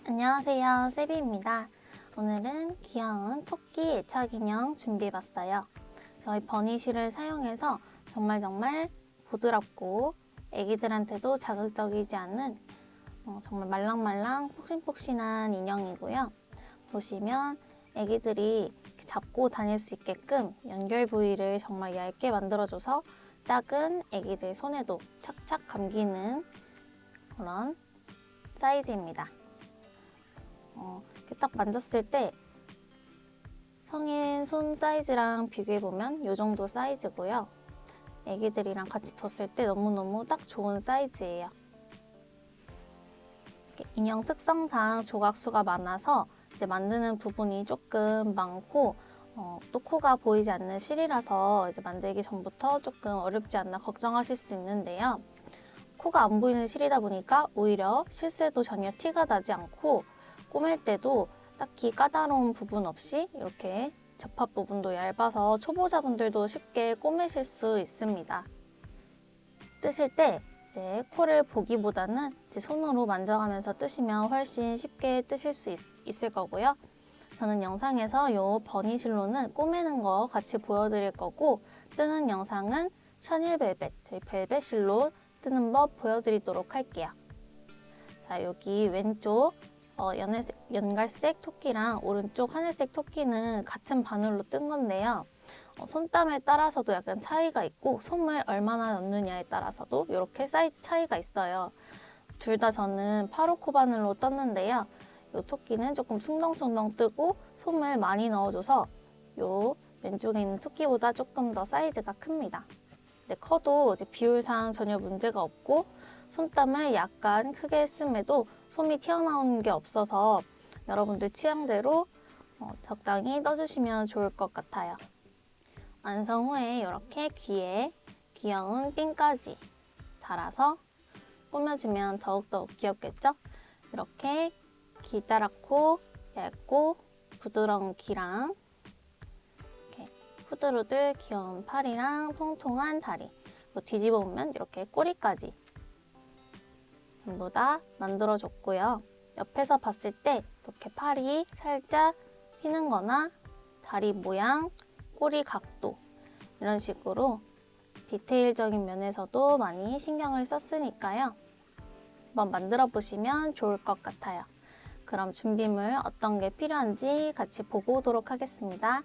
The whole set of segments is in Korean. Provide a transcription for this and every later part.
안녕하세요, 세비입니다. 오늘은 귀여운 토끼 애착 인형 준비해봤어요. 저희 버니실을 사용해서 정말 부드럽고 애기들한테도 자극적이지 않는 정말 말랑말랑 폭신폭신한 인형이고요. 보시면 애기들이 잡고 다닐 수 있게끔 연결 부위를 정말 얇게 만들어줘서 작은 애기들 손에도 착착 감기는 그런 사이즈입니다. 이렇게 딱 만졌을 때 성인 손 사이즈랑 비교해보면 이 정도 사이즈고요. 애기들이랑 같이 뒀을 때 너무너무 딱 좋은 사이즈예요. 인형 특성상 조각수가 많아서 이제 만드는 부분이 조금 많고 또 코가 보이지 않는 실이라서 이제 만들기 전부터 조금 어렵지 않나 걱정하실 수 있는데요. 코가 안 보이는 실이다 보니까 오히려 실수해도 전혀 티가 나지 않고 꼬맬 때도 딱히 까다로운 부분 없이 이렇게 접합 부분도 얇아서 초보자분들도 쉽게 꼬매실 수 있습니다. 뜨실 때 이제 코를 보기보다는 이제 손으로 만져가면서 뜨시면 훨씬 쉽게 뜨실 수 있을 거고요. 저는 영상에서 이 버니실로는 꼬매는 거 같이 보여드릴 거고 뜨는 영상은 샤넬 벨벳, 저희 벨벳실로 뜨는 법 보여드리도록 할게요. 자, 여기 왼쪽 연갈색 토끼랑 오른쪽 하늘색 토끼는 같은 바늘로 뜬 건데요. 손땀에 따라서도 약간 차이가 있고 솜을 얼마나 넣느냐에 따라서도 이렇게 사이즈 차이가 있어요. 둘 다 저는 8호 바늘로 떴는데요. 이 토끼는 조금 숭덩숭덩 뜨고 솜을 많이 넣어줘서 이 왼쪽에 있는 토끼보다 조금 더 사이즈가 큽니다. 근데 커도 이제 비율상 전혀 문제가 없고 손땀을 약간 크게 했음에도 솜이 튀어나오는 게 없어서 여러분들 취향대로 적당히 떠주시면 좋을 것 같아요. 완성 후에 이렇게 귀에 귀여운 핀까지 달아서 꾸며주면 더욱더 귀엽겠죠? 이렇게 기다랗고 얇고 부드러운 귀랑 이렇게 후들후들 귀여운 팔이랑 통통한 다리 뒤집어 보면 이렇게 꼬리까지 전부 다 만들어줬고요. 옆에서 봤을 때 이렇게 팔이 살짝 휘는 거나 다리 모양, 꼬리 각도 이런 식으로 디테일적인 면에서도 많이 신경을 썼으니까요. 한번 만들어 보시면 좋을 것 같아요. 그럼 준비물 어떤 게 필요한지 같이 보고 오도록 하겠습니다.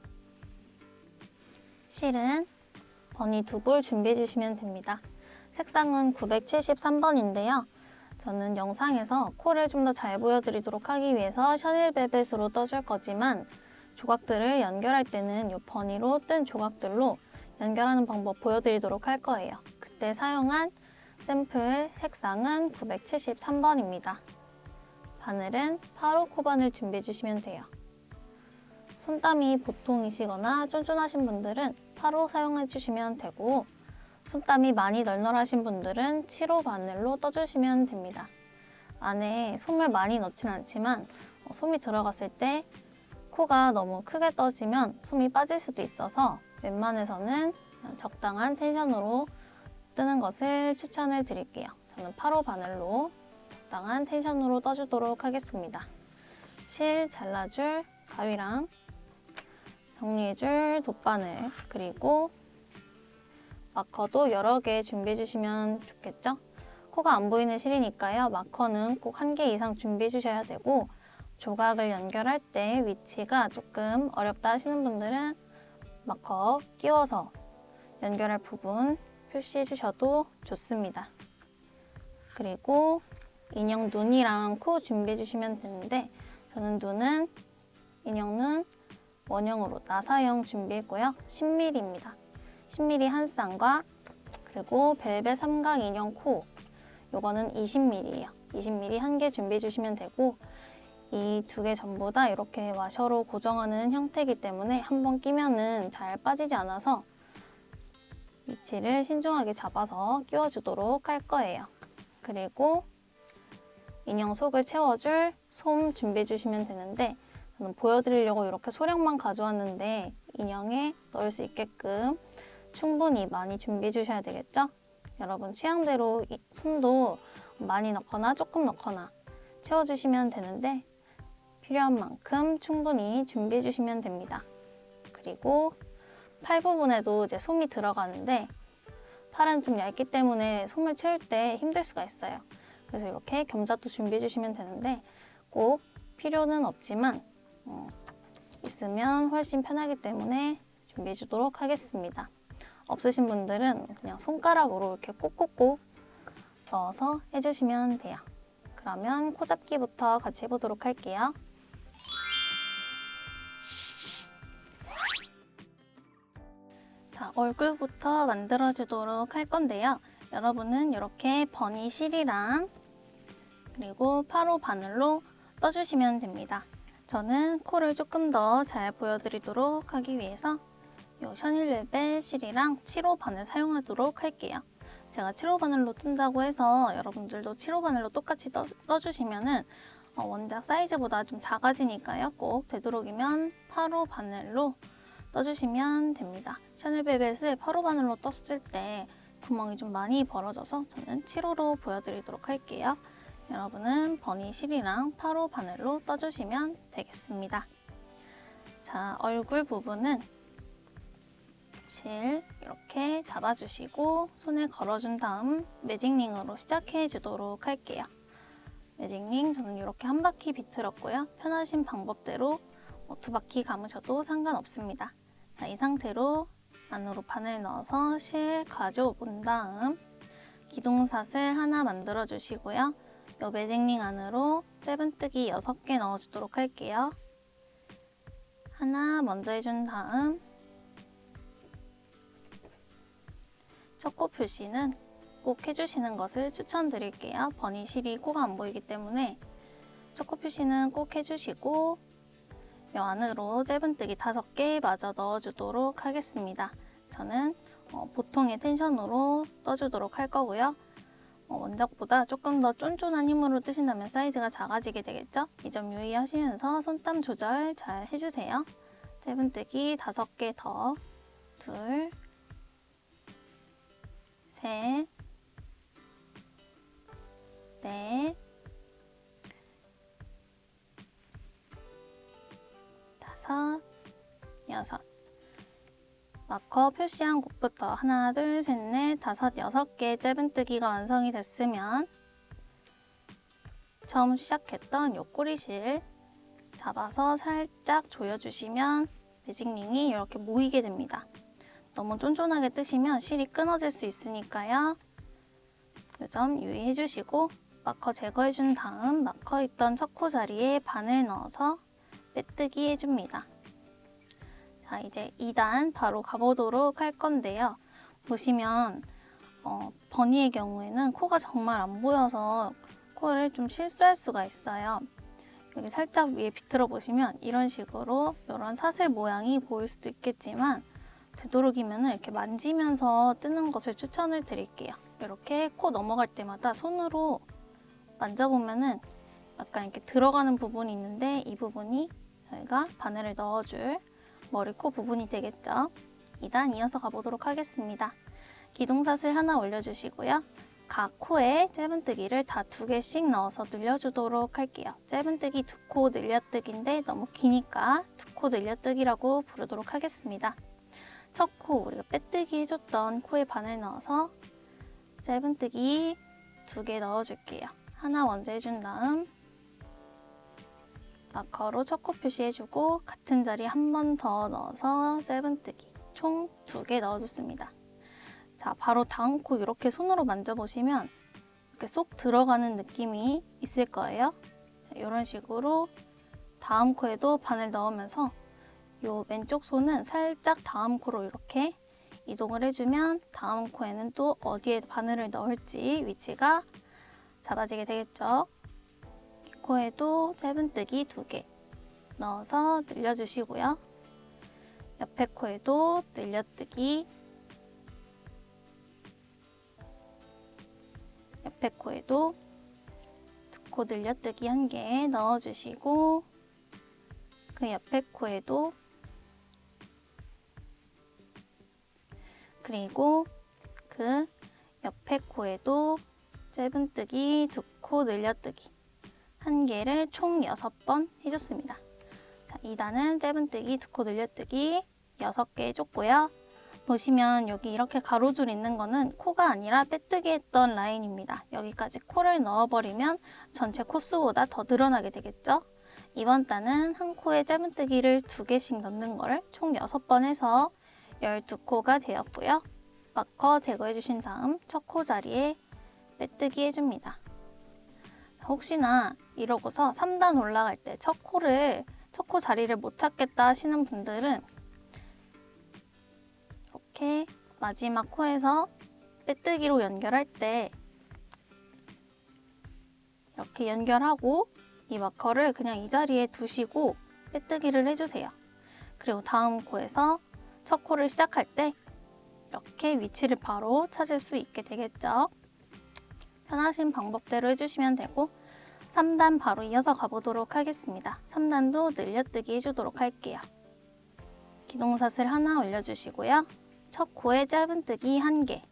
실은 버니 2볼 준비해 주시면 됩니다. 색상은 973번인데요. 저는 영상에서 코를 좀 더 잘 보여드리도록 하기 위해서 샤넬 벨벳으로 떠줄 거지만 조각들을 연결할 때는 이 버니로 뜬 조각들로 연결하는 방법 보여드리도록 할 거예요. 그때 사용한 샘플 색상은 973번입니다. 바늘은 8호 코바늘 준비해 주시면 돼요. 손땀이 보통이시거나 쫀쫀하신 분들은 8호 사용해 주시면 되고 손땀이 많이 널널하신 분들은 7호 바늘로 떠주시면 됩니다. 안에 솜을 많이 넣진 않지만 솜이 들어갔을 때 코가 너무 크게 떠지면 솜이 빠질 수도 있어서 웬만해서는 적당한 텐션으로 뜨는 것을 추천을 드릴게요. 저는 8호 바늘로 적당한 텐션으로 떠주도록 하겠습니다. 실 잘라줄 가위랑 정리해줄 돗바늘 그리고 마커도 여러 개 준비해 주시면 좋겠죠? 코가 안 보이는 실이니까요. 마커는 꼭 1개 이상 준비해 주셔야 되고 조각을 연결할 때 위치가 조금 어렵다 하시는 분들은 마커 끼워서 연결할 부분 표시해 주셔도 좋습니다. 그리고 인형 눈이랑 코 준비해 주시면 되는데 저는 인형 눈 원형으로 나사형 준비했고요. 10mm입니다. 10mm 한 쌍과 그리고 벨벳 삼각 인형 코 요거는 20mm예요. 20mm 1개 준비해 주시면 되고 이 2개 전부 다 이렇게 와셔로 고정하는 형태이기 때문에 한번 끼면은 잘 빠지지 않아서 위치를 신중하게 잡아서 끼워주도록 할 거예요. 그리고 인형 속을 채워줄 솜 준비해 주시면 되는데, 저는 보여드리려고 이렇게 소량만 가져왔는데 인형에 넣을 수 있게끔 충분히 많이 준비해 주셔야 되겠죠? 여러분 취향대로 솜도 많이 넣거나 조금 넣거나 채워주시면 되는데, 필요한 만큼 충분히 준비해 주시면 됩니다. 그리고 팔 부분에도 이제 솜이 들어가는데, 팔은 좀 얇기 때문에 솜을 채울 때 힘들 수가 있어요. 그래서 이렇게 겸사도 준비해 주시면 되는데, 꼭 필요는 없지만 있으면 훨씬 편하기 때문에 준비해 주도록 하겠습니다. 없으신 분들은 그냥 손가락으로 이렇게 꼭꼭꼭 넣어서 해주시면 돼요. 그러면 코 잡기부터 같이 해보도록 할게요. 자, 얼굴부터 만들어주도록 할 건데요. 여러분은 이렇게 버니 실이랑 그리고 8호 바늘로 떠주시면 됩니다. 저는 코를 조금 더 잘 보여드리도록 하기 위해서 이 셔닐벨벳 실이랑 7호 바늘 사용하도록 할게요. 제가 7호 바늘로 뜬다고 해서 여러분들도 7호 바늘로 똑같이 떠주시면은 원작 사이즈보다 좀 작아지니까요. 꼭 되도록이면 8호 바늘로 떠주시면 됩니다. 셔넬벨벳을 8호 바늘로 떴을 때 구멍이 좀 많이 벌어져서 저는 7호로 보여드리도록 할게요. 여러분은 버니 실이랑 8호 바늘로 떠주시면 되겠습니다. 자, 얼굴 부분은 실 이렇게 잡아주시고 손에 걸어준 다음 매직링으로 시작해 주도록 할게요. 매직링 저는 이렇게 한 바퀴 비틀었고요. 편하신 방법대로 2바퀴 감으셔도 상관없습니다. 자, 이 상태로 안으로 바늘 넣어서 실 가져온 다음 기둥사슬 하나 만들어 주시고요. 이 매직링 안으로 짧은뜨기 6개 넣어주도록 할게요. 하나 먼저 해준 다음 첫 코 표시는 꼭 해주시는 것을 추천드릴게요. 버니 실이 코가 안 보이기 때문에 첫 코 표시는 꼭 해주시고 이 안으로 짧은뜨기 5개 마저 넣어주도록 하겠습니다. 저는 보통의 텐션으로 떠주도록 할 거고요. 원작보다 조금 더 쫀쫀한 힘으로 뜨신다면 사이즈가 작아지게 되겠죠? 이 점 유의하시면서 손땀 조절 잘 해주세요. 짧은뜨기 5개 더, 둘, 셋, 넷, 다섯, 여섯. 마커 표시한 곳부터 하나, 둘, 셋, 넷, 다섯, 6개 짧은뜨기가 완성이 됐으면 처음 시작했던 요 꼬리실 잡아서 살짝 조여주시면 매직링이 이렇게 모이게 됩니다. 너무 쫀쫀하게 뜨시면 실이 끊어질 수 있으니까요. 이 점 유의해 주시고 마커 제거해 준 다음 마커 있던 첫 코 자리에 바늘 넣어서 빼뜨기 해줍니다. 자, 이제 2단 바로 가보도록 할 건데요. 보시면 버니의 경우에는 코가 정말 안 보여서 코를 좀 실수할 수가 있어요. 여기 살짝 위에 비틀어 보시면 이런 식으로 이런 사슬 모양이 보일 수도 있겠지만 되도록이면 이렇게 만지면서 뜨는 것을 추천을 드릴게요. 이렇게 코 넘어갈 때마다 손으로 만져보면은 약간 이렇게 들어가는 부분이 있는데 이 부분이 저희가 바늘을 넣어줄 머리 코 부분이 되겠죠. 2단 이어서 가보도록 하겠습니다. 기둥사슬 하나 올려주시고요. 각 코에 짧은뜨기를 다 2개씩 넣어서 늘려주도록 할게요. 짧은뜨기 2코 늘려뜨기인데 너무 기니까 2코 늘려뜨기라고 부르도록 하겠습니다. 첫 코, 우리가 빼뜨기 해줬던 코에 바늘 넣어서 짧은뜨기 2개 넣어줄게요. 하나 먼저 해준 다음 마커로 첫 코 표시해주고 같은 자리 한 번 더 넣어서 짧은뜨기 총 2개 넣어줬습니다. 자, 바로 다음 코 이렇게 손으로 만져보시면 이렇게 쏙 들어가는 느낌이 있을 거예요. 자, 이런 식으로 다음 코에도 바늘 넣으면서 이 왼쪽 손은 살짝 다음 코로 이렇게 이동을 해주면 다음 코에는 또 어디에 바늘을 넣을지 위치가 잡아지게 되겠죠. 이 코에도 짧은뜨기 2개 넣어서 늘려주시고요. 옆에 코에도 늘려뜨기 옆에 코에도 두 코 늘려뜨기 1개 넣어주시고 그 옆에 코에도 그리고 그 옆에 코에도 짧은뜨기 2코 늘려뜨기 1개를 총 6번 해줬습니다. 자, 2단은 짧은뜨기 2코 늘려뜨기 6개 해줬고요. 보시면 여기 이렇게 가로줄 있는 거는 코가 아니라 빼뜨기 했던 라인입니다. 여기까지 코를 넣어버리면 전체 코수보다 더 늘어나게 되겠죠? 이번 단은 한 코에 짧은뜨기를 2개씩 넣는 걸 총 6번 해서 12코가 되었고요. 마커 제거해 주신 다음 첫 코 자리에 빼뜨기 해줍니다. 혹시나 이러고서 3단 올라갈 때 첫 코 자리를 못 찾겠다 하시는 분들은 이렇게 마지막 코에서 빼뜨기로 연결할 때 이렇게 연결하고 이 마커를 그냥 이 자리에 두시고 빼뜨기를 해주세요. 그리고 다음 코에서 첫 코를 시작할 때 이렇게 위치를 바로 찾을 수 있게 되겠죠. 편하신 방법대로 해주시면 되고 3단 바로 이어서 가보도록 하겠습니다. 3단도 늘려뜨기 해주도록 할게요. 기동사슬 하나 올려주시고요. 첫 코에 짧은뜨기 1개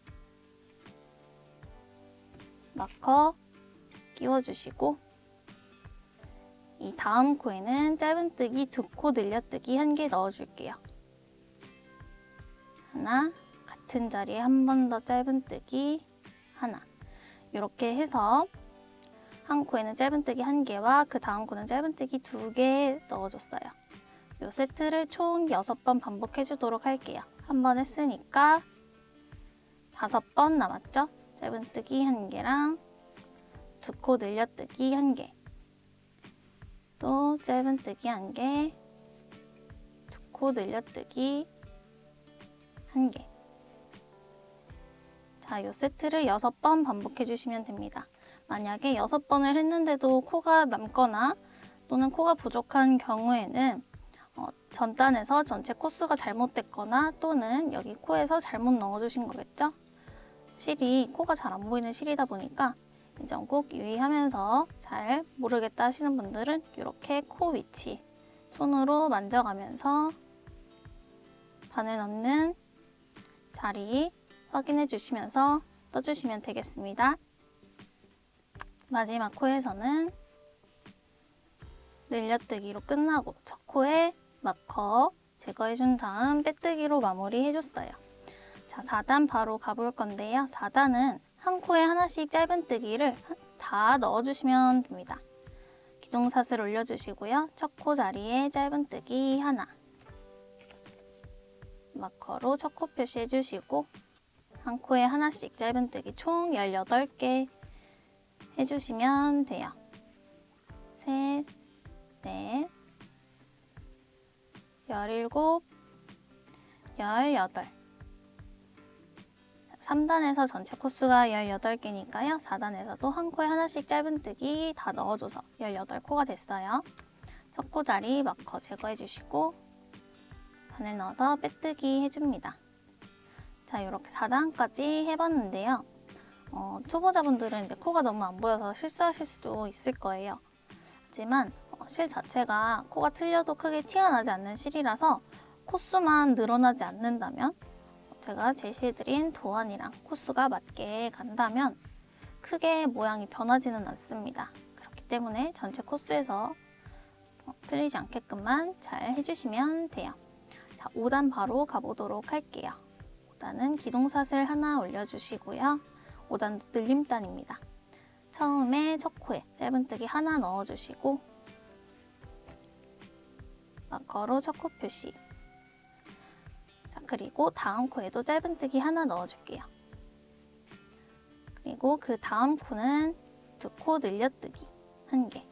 마커 끼워주시고 이 다음 코에는 짧은뜨기 2코 늘려뜨기 1개 넣어줄게요. 하나, 같은 자리에 한 번 더 짧은뜨기 하나 이렇게 해서 한 코에는 짧은뜨기 1개와 그 다음 코는 짧은뜨기 2개 넣어줬어요. 이 세트를 총 6번 반복해 주도록 할게요. 한 번 했으니까 5번 남았죠? 짧은뜨기 1개랑 2코 늘려뜨기 1개 또 짧은뜨기 1개 2코 늘려뜨기 1개 자, 이 세트를 6번 반복해 주시면 됩니다. 만약에 6번을 했는데도 코가 남거나 또는 코가 부족한 경우에는 전단에서 전체 코수가 잘못됐거나 또는 여기 코에서 잘못 넣어주신 거겠죠? 실이 코가 잘 안 보이는 실이다 보니까 이 점 꼭 유의하면서 잘 모르겠다 하시는 분들은 이렇게 코 위치 손으로 만져가면서 바늘 넣는 자리 확인해 주시면서 떠주시면 되겠습니다. 마지막 코에서는 늘려뜨기로 끝나고 첫 코에 마커 제거해준 다음 빼뜨기로 마무리해줬어요. 자, 4단 바로 가볼 건데요. 4단은 한 코에 하나씩 짧은뜨기를 다 넣어주시면 됩니다. 기둥사슬 올려주시고요. 첫 코 자리에 짧은뜨기 하나 마커로 첫 코 표시해주시고 한 코에 하나씩 짧은뜨기 총 18개 해주시면 돼요. 셋, 넷, 17, 18 3단에서 전체 코수가 18개니까요. 4단에서도 한 코에 하나씩 짧은뜨기 다 넣어줘서 18코가 됐어요. 첫 코 자리 마커 제거해주시고 바늘 넣어서 빼뜨기 해줍니다. 자, 이렇게 4단까지 해봤는데요. 초보자분들은 이제 코가 너무 안 보여서 실수하실 수도 있을 거예요. 하지만 실 자체가 코가 틀려도 크게 티가 나지 않는 실이라서 코수만 늘어나지 않는다면 제가 제시해드린 도안이랑 코수가 맞게 간다면 크게 모양이 변하지는 않습니다. 그렇기 때문에 전체 코수에서 틀리지 않게끔만 잘 해주시면 돼요. 자, 5단 바로 가보도록 할게요. 5단은 기둥사슬 하나 올려주시고요. 5단도 늘림단입니다. 처음에 첫 코에 짧은뜨기 하나 넣어주시고 마커로 첫 코 표시 자, 그리고 다음 코에도 짧은뜨기 하나 넣어줄게요. 그리고 그 다음 코는 2코 늘려뜨기 1개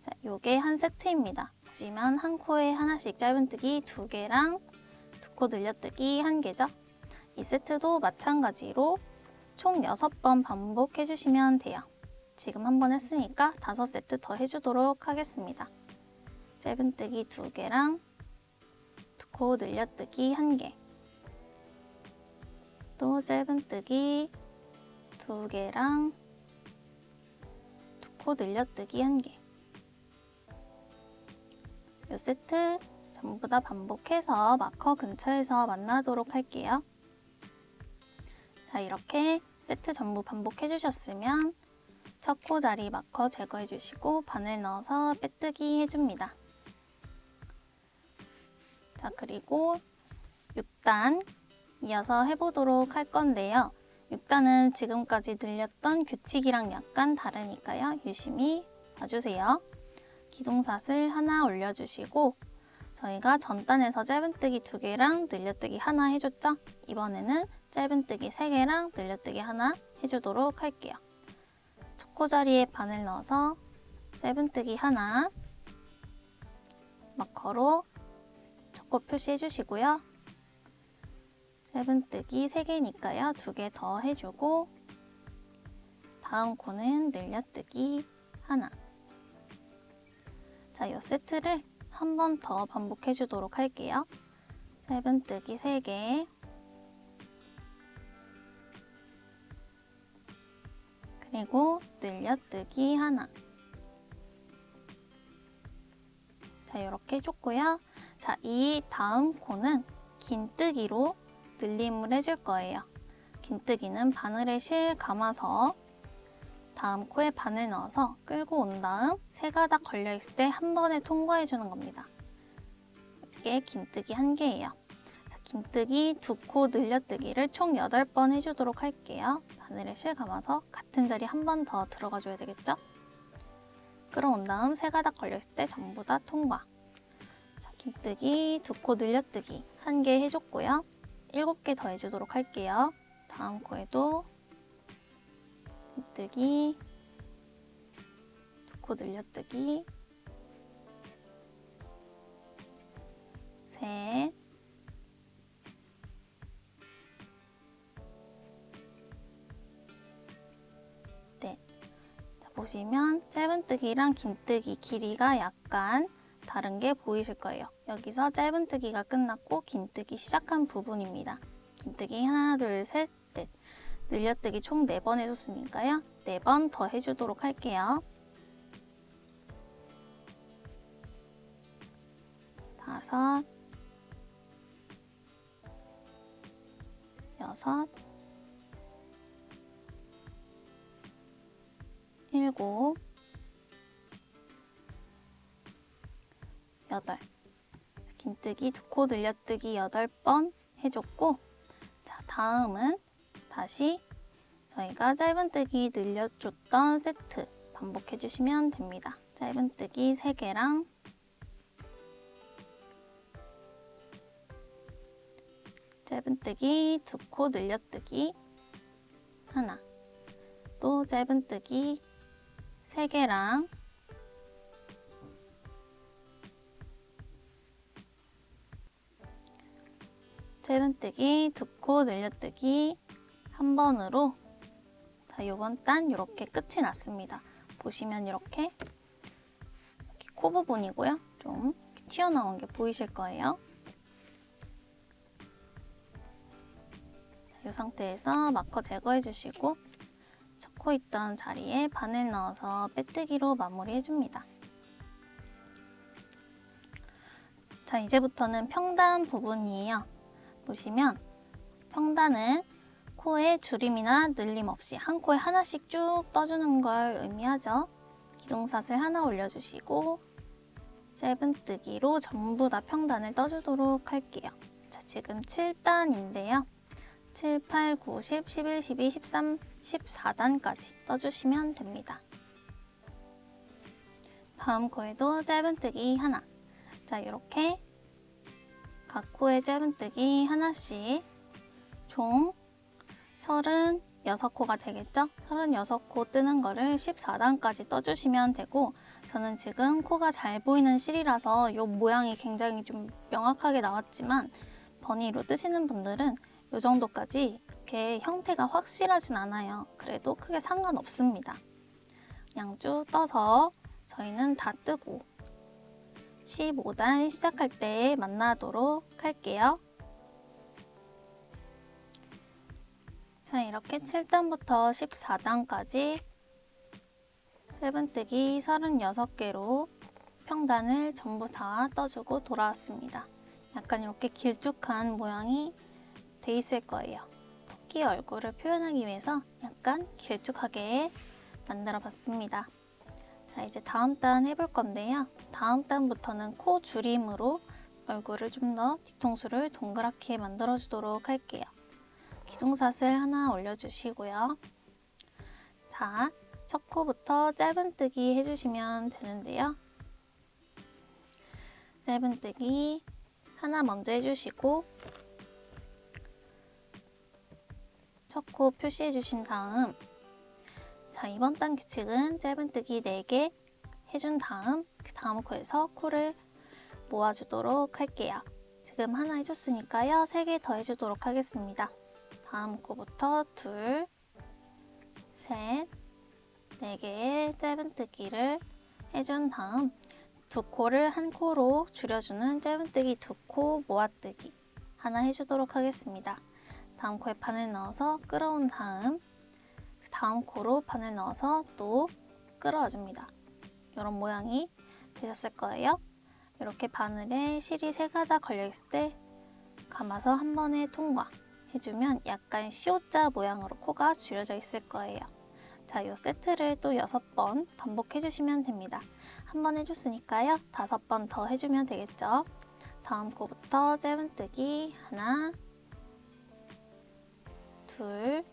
자, 요게 한 세트입니다. 보시면 한 코에 하나씩 짧은뜨기 2개랑 2코 늘려뜨기 1개죠. 이 세트도 마찬가지로 총 6번 반복해 주시면 돼요. 지금 한 번 했으니까 5세트 더 해주도록 하겠습니다. 짧은뜨기 2개랑 2코 늘려뜨기 1개 또 짧은뜨기 2개랑 두 코 늘려뜨기 1개. 이 세트 전부 다 반복해서 마커 근처에서 만나도록 할게요. 자, 이렇게 세트 전부 반복해 주셨으면 첫 코 자리 마커 제거해 주시고 바늘 넣어서 빼뜨기 해줍니다. 자, 그리고 6단 이어서 해보도록 할 건데요. 6단은 지금까지 늘렸던 규칙이랑 약간 다르니까요. 유심히 봐주세요. 기둥사슬 하나 올려주시고 저희가 전단에서 짧은뜨기 2개랑 늘려뜨기 하나 해줬죠? 이번에는 짧은뜨기 3개랑 늘려뜨기 하나 해주도록 할게요. 첫 코 자리에 바늘 넣어서 짧은뜨기 하나 마커로 첫 코 표시해 주시고요. 짧은뜨기 3개니까요. 2개 더 해주고 다음 코는 늘려뜨기 하나. 자, 이 세트를 한 번 더 반복해 주도록 할게요. 짧은뜨기 3개 그리고 늘려뜨기 하나. 자, 이렇게 해줬고요. 자, 이 다음 코는 긴뜨기로 늘림을 해줄 거예요. 긴뜨기는 바늘에 실 감아서 다음 코에 바늘 넣어서 끌고 온 다음 세 가닥 걸려있을 때 한 번에 통과해 주는 겁니다. 이게 긴뜨기 1개예요. 자, 긴뜨기 2코 늘려뜨기를 총 8번 해주도록 할게요. 바늘에 실 감아서 같은 자리 한 번 더 들어가 줘야 되겠죠? 끌어온 다음 세 가닥 걸려있을 때 전부 다 통과. 자, 긴뜨기 2코 늘려뜨기 1개 해줬고요. 7개 더 해주도록 할게요. 다음 코에도 긴뜨기 2코 늘려뜨기 셋 넷. 자, 보시면 짧은뜨기랑 긴뜨기 길이가 약간 다른 게 보이실 거예요. 여기서 짧은뜨기가 끝났고 긴뜨기 시작한 부분입니다. 긴뜨기 하나, 둘, 셋, 넷. 늘려뜨기 총 4번 해줬으니까요. 4번 더 해주도록 할게요. 5, 6, 7, 8. 긴뜨기 2코 늘려뜨기 8번 해줬고, 자, 다음은 다시 저희가 짧은뜨기 늘려줬던 세트 반복해주시면 됩니다. 짧은뜨기 3개랑 짧은뜨기 2코 늘려뜨기 하나, 또 짧은뜨기 3개랑 짧은뜨기 2코 늘려뜨기 한 번으로, 자, 요번 단 이렇게 끝이 났습니다. 보시면 이렇게 코 부분이고요. 좀 튀어나온 게 보이실 거예요. 이 상태에서 마커 제거해 주시고 첫 코 있던 자리에 바늘 넣어서 빼뜨기로 마무리해 줍니다. 자, 이제부터는 평단 부분이에요. 보시면 평단은 코에 줄임이나 늘림 없이 한 코에 하나씩 쭉 떠주는 걸 의미하죠. 기둥사슬 하나 올려주시고 짧은뜨기로 전부 다 평단을 떠주도록 할게요. 자, 지금 7단인데요. 7, 8, 9, 10, 11, 12, 13, 14단까지 떠주시면 됩니다. 다음 코에도 짧은뜨기 하나. 자, 이렇게 각 코에 짧은뜨기 하나씩 총 36코가 되겠죠? 36코 뜨는 거를 14단까지 떠주시면 되고, 저는 지금 코가 잘 보이는 실이라서 이 모양이 굉장히 좀 명확하게 나왔지만 버니로 뜨시는 분들은 이 정도까지 이렇게 형태가 확실하진 않아요. 그래도 크게 상관없습니다. 그냥 쭉 떠서 저희는 다 뜨고 15단 시작할 때 만나도록 할게요. 자, 이렇게 7단부터 14단까지 짧은뜨기 36개로 평단을 전부 다 떠주고 돌아왔습니다. 약간 이렇게 길쭉한 모양이 돼 있을 거예요. 토끼 얼굴을 표현하기 위해서 약간 길쭉하게 만들어 봤습니다. 자, 이제 다음 단 해볼 건데요. 다음 단부터는 코 줄임으로 얼굴을 좀 더 뒤통수를 동그랗게 만들어 주도록 할게요. 기둥사슬 하나 올려주시고요. 자, 첫 코부터 짧은뜨기 해주시면 되는데요. 짧은뜨기 하나 먼저 해주시고 첫 코 표시해 주신 다음, 자, 이번 단 규칙은 짧은뜨기 4개 해준 다음 그 다음 코에서 코를 모아주도록 할게요. 지금 하나 해줬으니까요. 3개 더 해주도록 하겠습니다. 다음 코부터 둘, 셋, 4개의 짧은뜨기를 해준 다음 두 코를 한 코로 줄여주는 짧은뜨기 2코 모아뜨기 하나 해주도록 하겠습니다. 다음 코에 바늘 넣어서 끌어온 다음 그 다음 코로 바늘 넣어서 또 끌어와줍니다. 이런 모양이 되셨을 거예요. 이렇게 바늘에 실이 3가닥 걸려있을 때 감아서 한 번에 통과 해주면 약간 C자 모양으로 코가 줄여져 있을 거예요. 자, 이 세트를 또 6번 반복해 주시면 됩니다. 한 번 해줬으니까요. 5번 더 해주면 되겠죠. 다음 코부터 짧은뜨기 하나, 둘,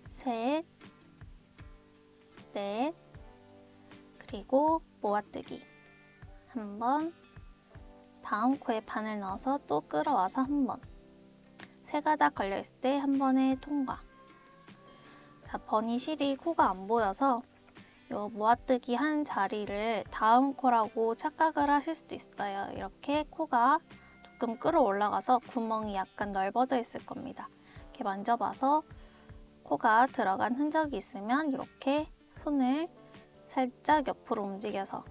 셋, 넷, 그리고 모아뜨기 한 번, 다음 코에 바늘 넣어서 또 끌어와서 한 번, 3가닥 걸려있을 때 한 번에 통과. 자, 버니 실이 코가 안 보여서 요 모아뜨기 한 자리를 다음 코라고 착각을 하실 수도 있어요. 이렇게 코가 조금 끌어올라가서 구멍이 약간 넓어져 있을 겁니다. 이렇게 만져봐서 코가 들어간 흔적이 있으면 이렇게 손을 살짝 옆으로 움직여서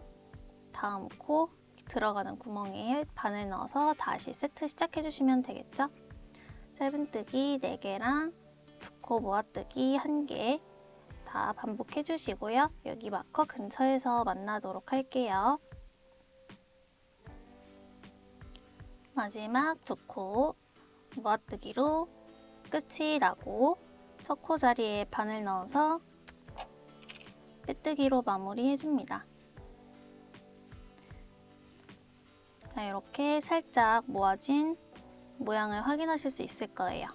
다음 코 들어가는 구멍에 바늘 넣어서 다시 세트 시작해 주시면 되겠죠? 짧은뜨기 4개랑 2코 모아뜨기 1개 다 반복해 주시고요. 여기 마커 근처에서 만나도록 할게요. 마지막 2코 모아뜨기로 끝이 나고 첫 코 자리에 바늘 넣어서 빼뜨기로 마무리해 줍니다. 자, 이렇게 살짝 모아진 모양을 확인하실 수 있을 거예요.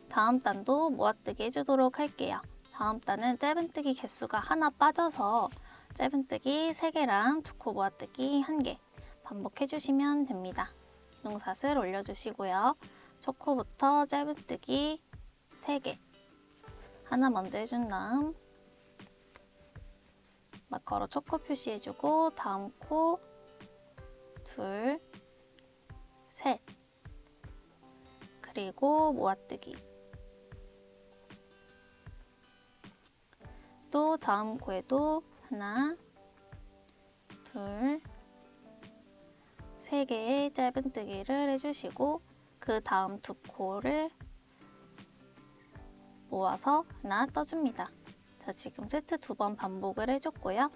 다음 단도 모아뜨기 해주도록 할게요. 다음 단은 짧은뜨기 개수가 하나 빠져서 짧은뜨기 3개랑 2코 모아뜨기 1개 반복해 주시면 됩니다. 기둥사슬 올려주시고요. 첫 코부터 짧은뜨기 3개 하나 먼저 해준 다음 마커로 첫 코 표시해주고 다음 코 둘, 셋, 그리고 모아뜨기 또 다음 코에도 하나, 둘, 3개의 짧은뜨기를 해주시고 그 다음 2코를 모아서 하나 떠줍니다. 자, 지금 세트 2번 반복을 해줬고요.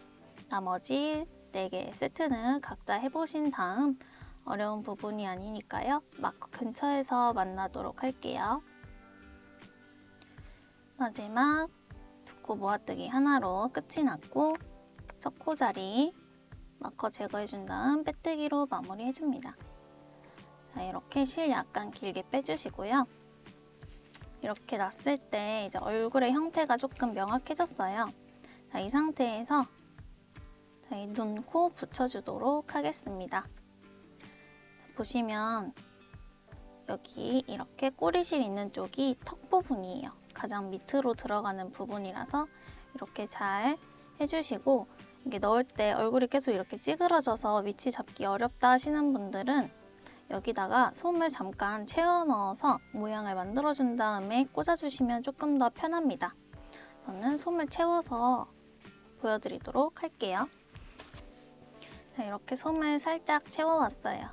나머지 4개의 세트는 각자 해보신 다음 어려운 부분이 아니니까요. 마커 근처에서 만나도록 할게요. 마지막 2코 모아뜨기 하나로 끝이 났고 첫 코 자리 마커 제거해준 다음 빼뜨기로 마무리해줍니다. 자, 이렇게 실 약간 길게 빼주시고요. 이렇게 놨을 때 이제 얼굴의 형태가 조금 명확해졌어요. 자, 이 상태에서 이 눈, 코 붙여주도록 하겠습니다. 보시면 여기 이렇게 꼬리실 있는 쪽이 턱 부분이에요. 가장 밑으로 들어가는 부분이라서 이렇게 잘 해주시고 이게 넣을 때 얼굴이 계속 이렇게 찌그러져서 위치 잡기 어렵다 하시는 분들은 여기다가 솜을 잠깐 채워 넣어서 모양을 만들어준 다음에 꽂아주시면 조금 더 편합니다. 저는 솜을 채워서 보여드리도록 할게요. 자, 이렇게 솜을 살짝 채워왔어요.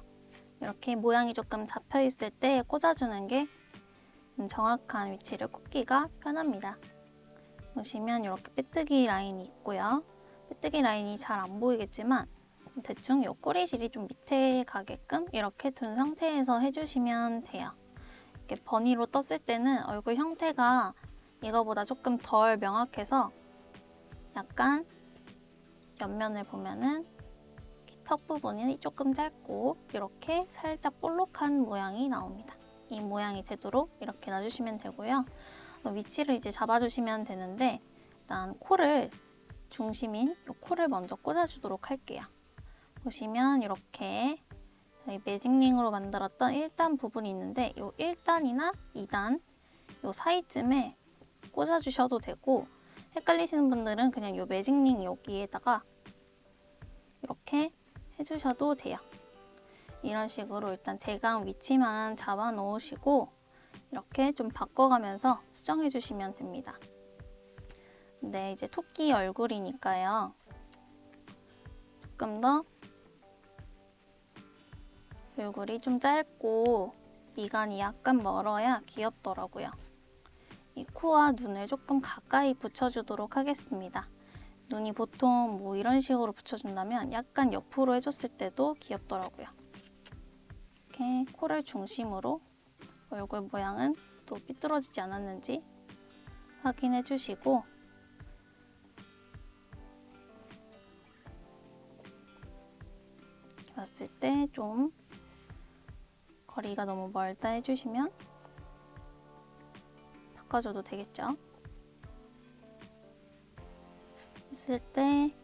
이렇게 모양이 조금 잡혀있을 때 꽂아주는 게 좀 정확한 위치를 꽂기가 편합니다. 보시면 이렇게 빼뜨기 라인이 있고요. 빼뜨기 라인이 잘 안 보이겠지만 대충 이 꼬리실이 좀 밑에 가게끔 이렇게 둔 상태에서 해주시면 돼요. 이렇게 버니로 떴을 때는 얼굴 형태가 이거보다 조금 덜 명확해서 약간 옆면을 보면은 턱 부분이 조금 짧고 이렇게 살짝 볼록한 모양이 나옵니다. 이 모양이 되도록 이렇게 놔주시면 되고요. 위치를 이제 잡아주시면 되는데 일단 코를 중심인 이 코를 먼저 꽂아주도록 할게요. 보시면 이렇게 저희 매직링으로 만들었던 1단 부분이 있는데 이 1단이나 2단 이 사이쯤에 꽂아주셔도 되고 헷갈리시는 분들은 그냥 이 매직링 여기에다가 이렇게 해주셔도 돼요. 이런 식으로 일단 대강 위치만 잡아 놓으시고 이렇게 좀 바꿔가면서 수정해 주시면 됩니다. 근데 이제 토끼 얼굴이니까요. 조금 더 얼굴이 좀 짧고 미간이 약간 멀어야 귀엽더라고요. 이 코와 눈을 조금 가까이 붙여주도록 하겠습니다. 눈이 보통 뭐 이런 식으로 붙여준다면 약간 옆으로 해줬을 때도 귀엽더라고요. 이렇게 코를 중심으로 얼굴 모양은 또 삐뚤어지지 않았는지 확인해 주시고 봤을 때 좀 거리가 너무 멀다 해주시면 바꿔줘도 되겠죠? 했을 때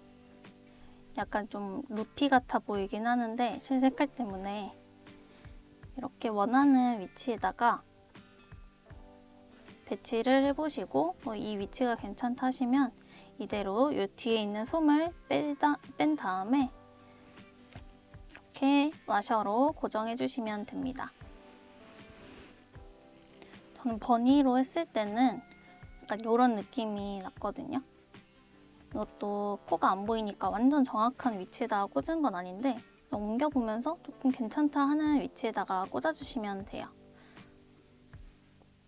약간 좀 루피 같아 보이긴 하는데 실 색깔 때문에 이렇게 원하는 위치에다가 배치를 해보시고 이 위치가 괜찮다 하시면 이대로 이 뒤에 있는 솜을 뺀 다음에 이렇게 와셔로 고정해 주시면 됩니다. 저는 버니로 했을 때는 약간 이런 느낌이 났거든요. 이것도 코가 안 보이니까 완전 정확한 위치에다가 꽂은 건 아닌데 옮겨보면서 조금 괜찮다 하는 위치에다가 꽂아주시면 돼요.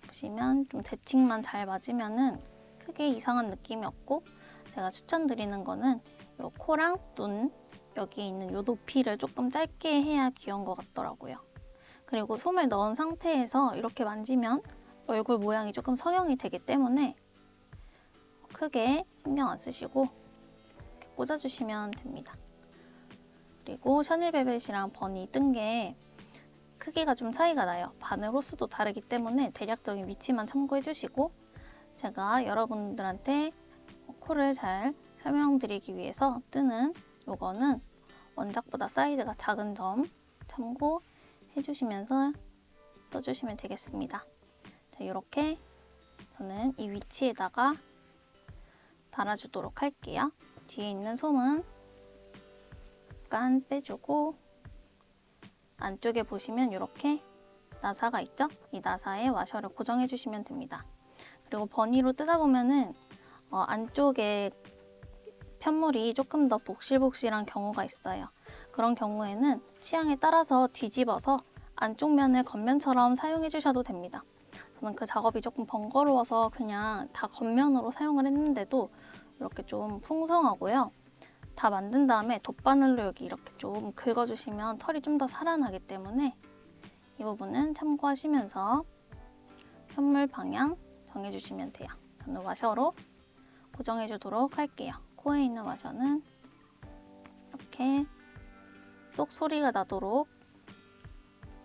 보시면 좀 대칭만 잘 맞으면은 크게 이상한 느낌이 없고 제가 추천드리는 거는 이 코랑 눈 여기 있는 이 높이를 조금 짧게 해야 귀여운 것 같더라고요. 그리고 솜을 넣은 상태에서 이렇게 만지면 얼굴 모양이 조금 성형이 되기 때문에 크게 신경 안 쓰시고 이렇게 꽂아주시면 됩니다. 그리고 샤넬벨벳이랑 버니 뜬 게 크기가 좀 차이가 나요. 바늘 호수도 다르기 때문에 대략적인 위치만 참고해 주시고 제가 여러분들한테 코를 잘 설명드리기 위해서 뜨는 요거는 원작보다 사이즈가 작은 점 참고해 주시면서 떠주시면 되겠습니다. 자, 이렇게 저는 이 위치에다가 달아주도록 할게요. 뒤에 있는 솜은 약간 빼주고 안쪽에 보시면 이렇게 나사가 있죠? 이 나사에 와셔를 고정해 주시면 됩니다. 그리고 버니로 뜯어 보면은 안쪽에 편물이 조금 더 복실복실한 경우가 있어요. 그런 경우에는 취향에 따라서 뒤집어서 안쪽 면을 겉면처럼 사용해 주셔도 됩니다. 저는 그 작업이 조금 번거로워서 그냥 다 겉면으로 사용을 했는데도 이렇게 좀 풍성하고요. 다 만든 다음에 돗바늘로 여기 이렇게 좀 긁어주시면 털이 좀 더 살아나기 때문에 이 부분은 참고하시면서 편물 방향 정해주시면 돼요. 저는 와셔로 고정해주도록 할게요. 코에 있는 와셔는 이렇게 똑 소리가 나도록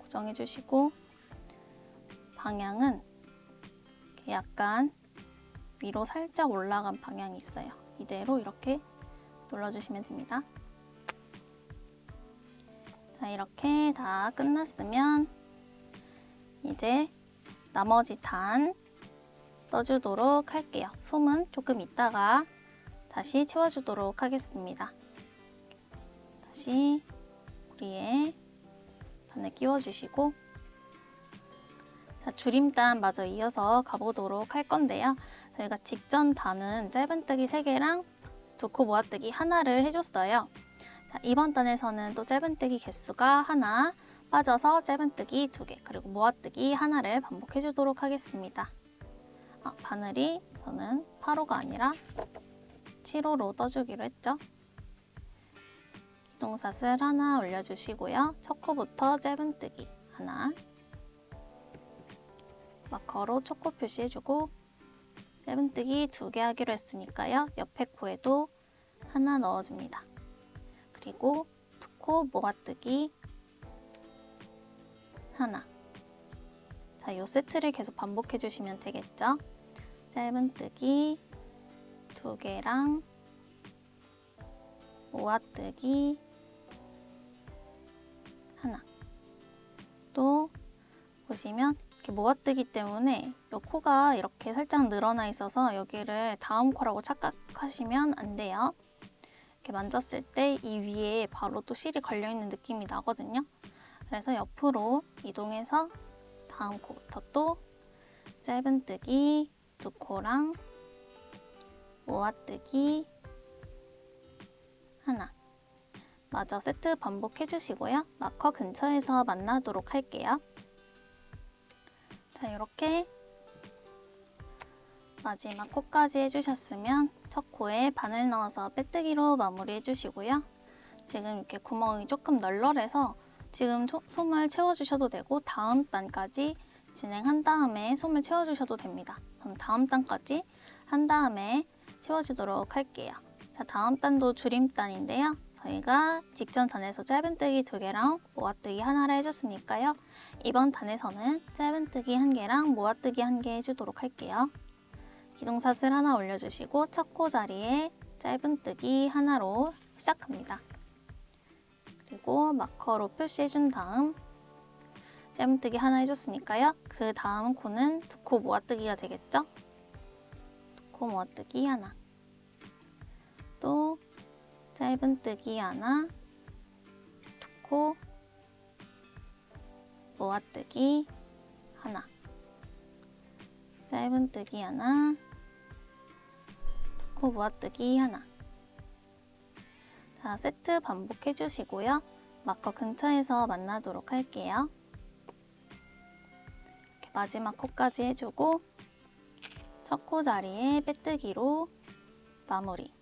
고정해주시고 방향은 이렇게 약간 위로 살짝 올라간 방향이 있어요. 이대로 이렇게 눌러주시면 됩니다. 자, 이렇게 다 끝났으면 이제 나머지 단 떠주도록 할게요. 솜은 조금 있다가 다시 채워주도록 하겠습니다. 다시 머리에 바늘 끼워주시고 자, 줄임단 마저 이어서 가보도록 할 건데요. 저희가 직전 단은 짧은뜨기 3개랑 두 코 모아뜨기 하나를 해줬어요. 자, 이번 단에서는 또 짧은뜨기 개수가 하나, 빠져서 짧은뜨기 2개, 그리고 모아뜨기 하나를 반복해 주도록 하겠습니다. 바늘이 저는 8호가 아니라 7호로 떠주기로 했죠. 기둥사슬 하나 올려주시고요. 첫 코부터 짧은뜨기 하나, 마커로 첫 코 표시해주고 짧은뜨기 2개 하기로 했으니까요. 옆에 코에도 하나 넣어줍니다. 그리고 두 코 모아뜨기 하나. 자, 이 세트를 계속 반복해 주시면 되겠죠. 짧은뜨기 2개랑 모아뜨기 하나. 또 보시면 이렇게 모아뜨기 때문에 이 코가 이렇게 살짝 늘어나 있어서 여기를 다음 코라고 착각하시면 안 돼요. 이렇게 만졌을 때 이 위에 바로 또 실이 걸려있는 느낌이 나거든요. 그래서 옆으로 이동해서 다음 코부터 또 짧은뜨기 2코랑 모아뜨기 하나. 마저 세트 반복해 주시고요. 마커 근처에서 만나도록 할게요. 자, 이렇게 마지막 코까지 해주셨으면 첫 코에 바늘 넣어서 빼뜨기로 마무리해 주시고요. 지금 이렇게 구멍이 조금 널널해서 지금 솜을 채워주셔도 되고 다음 단까지 진행한 다음에 솜을 채워주셔도 됩니다. 그럼 다음 단까지 한 다음에 채워주도록 할게요. 자, 다음 단도 줄임단인데요. 저희가 직전 단에서 짧은뜨기 2개랑 모아뜨기 하나를 해줬으니까요. 이번 단에서는 짧은뜨기 1개랑 모아뜨기 1개 해주도록 할게요. 기둥사슬 하나 올려주시고 첫 코 자리에 짧은뜨기 하나로 시작합니다. 그리고 마커로 표시해준 다음 짧은뜨기 하나 해줬으니까요. 그 다음 코는 2코 모아뜨기가 되겠죠? 2코 모아뜨기 하나, 또 짧은뜨기 하나, 2코 모아뜨기 하나, 짧은뜨기 하나, 2코 모아뜨기 하나. 자, 세트 반복해 주시고요. 마커 근처에서 만나도록 할게요. 이렇게 마지막 코까지 해주고 첫 코 자리에 빼뜨기로 마무리.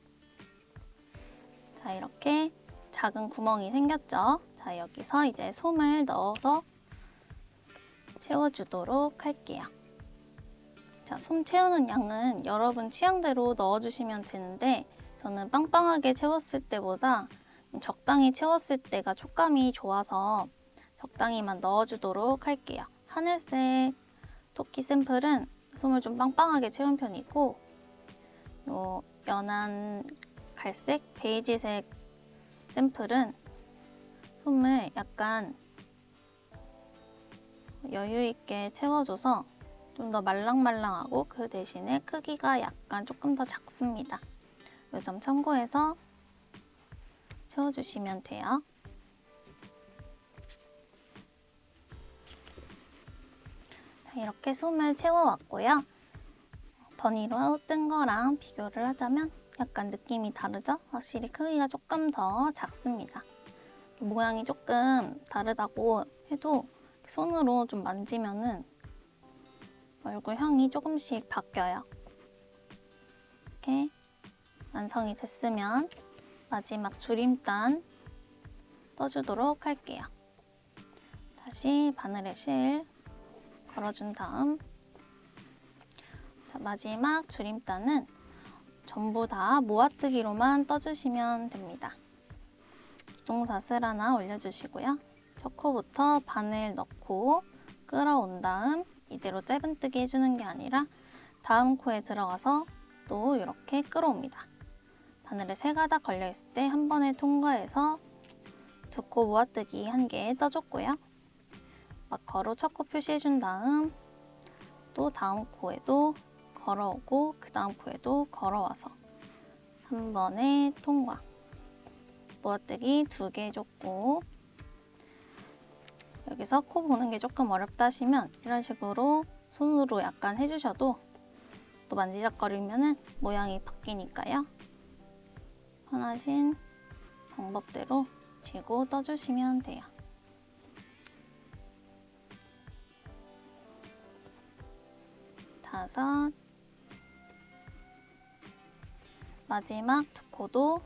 자, 이렇게 작은 구멍이 생겼죠? 자, 여기서 이제 솜을 넣어서 채워주도록 할게요. 자, 솜 채우는 양은 여러분 취향대로 넣어주시면 되는데 저는 빵빵하게 채웠을 때보다 적당히 채웠을 때가 촉감이 좋아서 적당히만 넣어주도록 할게요. 하늘색 토끼 샘플은 솜을 좀 빵빵하게 채운 편이고 요 연한 갈색, 베이지색 샘플은 솜을 약간 여유 있게 채워줘서 좀 더 말랑말랑하고 그 대신에 크기가 약간 조금 더 작습니다. 이 점 참고해서 채워주시면 돼요. 자, 이렇게 솜을 채워왔고요. 버니로 뜬 거랑 비교를 하자면 약간 느낌이 다르죠? 확실히 크기가 조금 더 작습니다. 모양이 조금 다르다고 해도 손으로 좀 만지면은 얼굴형이 조금씩 바뀌어요. 이렇게 완성이 됐으면 마지막 줄임단 떠주도록 할게요. 다시 바늘에 실 걸어준 다음 자, 마지막 줄임단은 전부 다 모아뜨기로만 떠주시면 됩니다. 기둥사슬 하나 올려주시고요. 첫 코부터 바늘 넣고 끌어온 다음 이대로 짧은뜨기 해주는 게 아니라 다음 코에 들어가서 또 이렇게 끌어옵니다. 바늘에 3가닥 걸려있을 때 한 번에 통과해서 2코 모아뜨기 1개 떠줬고요. 마커로 첫 코 표시해준 다음 또 다음 코에도 걸어오고 그 다음 코에도 걸어와서 한 번에 통과. 모아뜨기 2개 해줬고 여기서 코 보는 게 조금 어렵다 하시면 이런 식으로 손으로 약간 해주셔도 또 만지작거리면은 모양이 바뀌니까요. 편하신 방법대로 쥐고 떠주시면 돼요. 다섯, 마지막 두 코도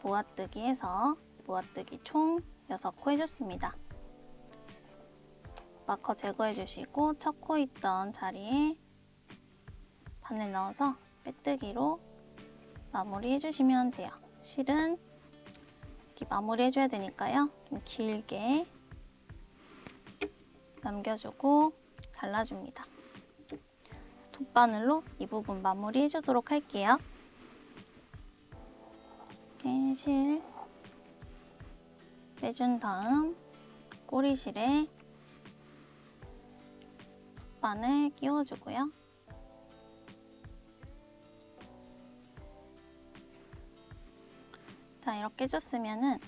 모아뜨기 해서 모아뜨기 총 6코 해줬습니다. 마커 제거해 주시고 첫 코 있던 자리에 바늘 넣어서 빼뜨기로 마무리 해주시면 돼요. 실은 이렇게 마무리 해줘야 되니까요. 좀 길게 남겨주고 잘라줍니다. 돗바늘로 이 부분 마무리 해주도록 할게요. 이렇게 실 빼준 다음 꼬리실에 바늘 끼워주고요. 자, 이렇게 해줬으면은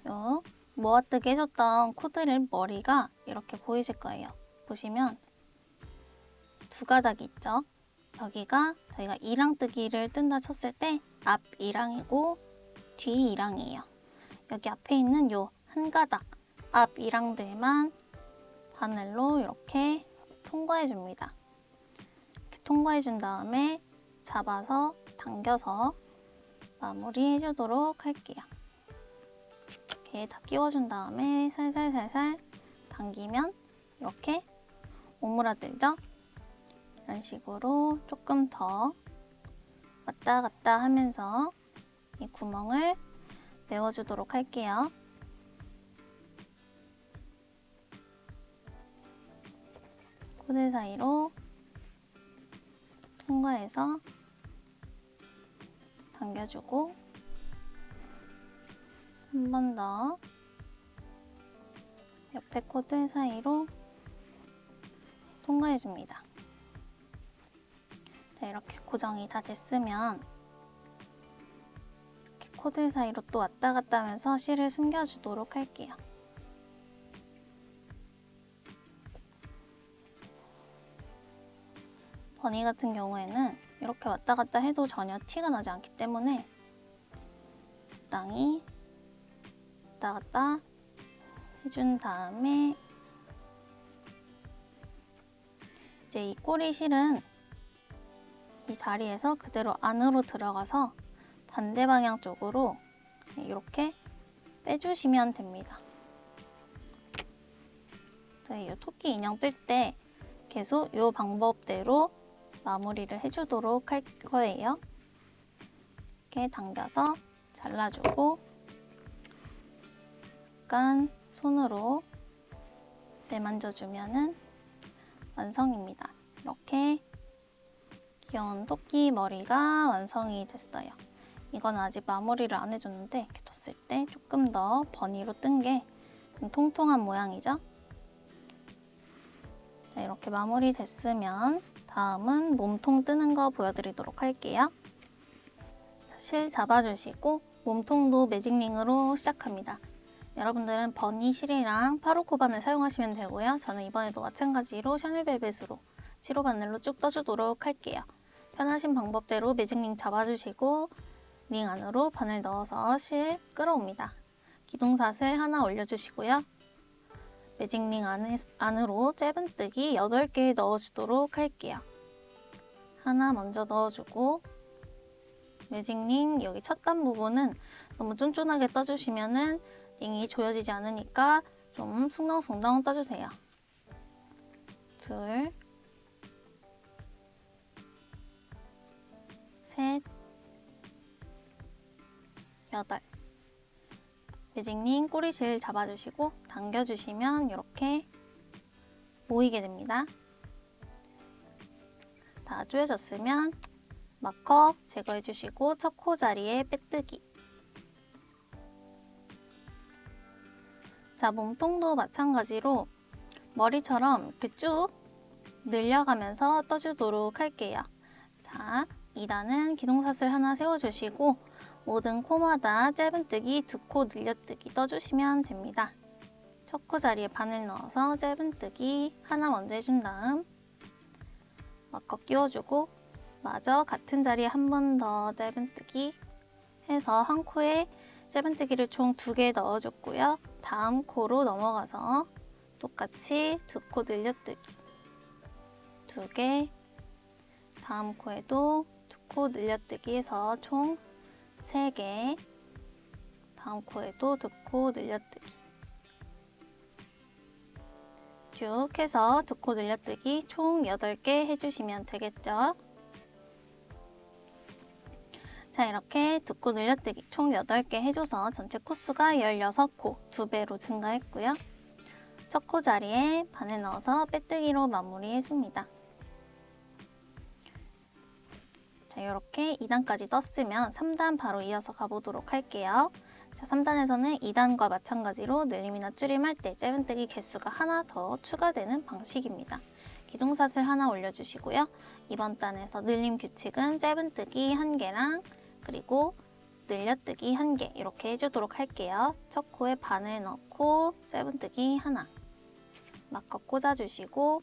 요 모아뜨기 해줬던 코드릴 머리가 이렇게 보이실 거예요. 보시면 두 가닥이 있죠. 여기가 저희가 이랑뜨기를 뜬다 쳤을 때 앞 이랑이고 뒤 이랑이에요. 여기 앞에 있는 요 한 가닥 앞 이랑들만 바늘로 이렇게 통과해 줍니다. 이렇게 통과해 준 다음에 잡아서 당겨서 마무리 해주도록 할게요. 이렇게 다 끼워준 다음에 살살살살 당기면 이렇게 오므라들죠? 이런 식으로 조금 더 왔다 갔다 하면서 이 구멍을 메워주도록 할게요. 코드 사이로 통과해서 당겨주고 한 번 더 옆에 코드 사이로 통과해줍니다. 자, 이렇게 고정이 다 됐으면 이렇게 코드 사이로 또 왔다 갔다 하면서 실을 숨겨주도록 할게요. 버니 같은 경우에는 이렇게 왔다 갔다 해도 전혀 티가 나지 않기 때문에 적당히 왔다 갔다 해준 다음에 이제 이 꼬리 실은 이 자리에서 그대로 안으로 들어가서 반대 방향 쪽으로 이렇게 빼주시면 됩니다. 이 토끼 인형 뜰 때 계속 이 방법대로 마무리를 해주도록 할 거예요. 이렇게 당겨서 잘라주고 약간 손으로 내만져주면은 완성입니다. 이렇게 귀여운 토끼 머리가 완성이 됐어요. 이건 아직 마무리를 안 해줬는데 이렇게 뒀을 때 조금 더 버니로 뜬 게 통통한 모양이죠. 자, 이렇게 마무리 됐으면 다음은 몸통 뜨는 거 보여드리도록 할게요. 실 잡아주시고 몸통도 매직링으로 시작합니다. 여러분들은 버니 실이랑 파루코 바늘 사용하시면 되고요. 저는 이번에도 마찬가지로 샤넬벨벳으로 시로 바늘로 쭉 떠주도록 할게요. 편하신 방법대로 매직링 잡아주시고 링 안으로 바늘 넣어서 실 끌어옵니다. 기둥사슬 하나 올려주시고요. 매직링 안으로 짧은뜨기 8개 넣어주도록 할게요. 하나 먼저 넣어주고 매직링 여기 첫 단 부분은 너무 쫀쫀하게 떠주시면은 링이 조여지지 않으니까 좀 숭덩숭덩 떠주세요. 둘, 셋, 8. 매직링 꼬리실 잡아주시고 당겨주시면 이렇게 모이게 됩니다. 다 조여졌으면 마커 제거해주시고 첫 코 자리에 빼뜨기. 자, 몸통도 마찬가지로 머리처럼 이렇게 쭉 늘려가면서 떠주도록 할게요. 자, 2단은 기둥사슬 하나 세워주시고 모든 코마다 짧은뜨기 2코 늘려뜨기 떠주시면 됩니다. 첫 코 자리에 바늘 넣어서 짧은뜨기 하나 먼저 해준 다음 마커 끼워주고 마저 같은 자리에 한 번 더 짧은뜨기 해서 한 코에 짧은뜨기를 총 2개 넣어줬고요. 다음 코로 넘어가서 똑같이 2코 늘려뜨기 2개, 다음 코에도 2코 늘려뜨기 해서 총 3개, 다음 코에도 2코 늘려뜨기. 쭉 해서 2코 늘려뜨기 총 8개 해주시면 되겠죠. 자, 이렇게 2코 늘려뜨기 총 8개 해줘서 전체 코수가 16코, 2배로 증가했고요. 첫 코 자리에 바늘 넣어서 빼뜨기로 마무리해줍니다. 자, 이렇게 2단까지 떴으면 3단 바로 이어서 가보도록 할게요. 자, 3단에서는 2단과 마찬가지로 늘림이나 줄임할 때 짧은뜨기 개수가 하나 더 추가되는 방식입니다. 기둥사슬 하나 올려주시고요. 이번 단에서 늘림 규칙은 짧은뜨기 1개랑 그리고 늘려뜨기 1개 이렇게 해주도록 할게요. 첫 코에 바늘 넣고 짧은뜨기 하나, 마커 꽂아주시고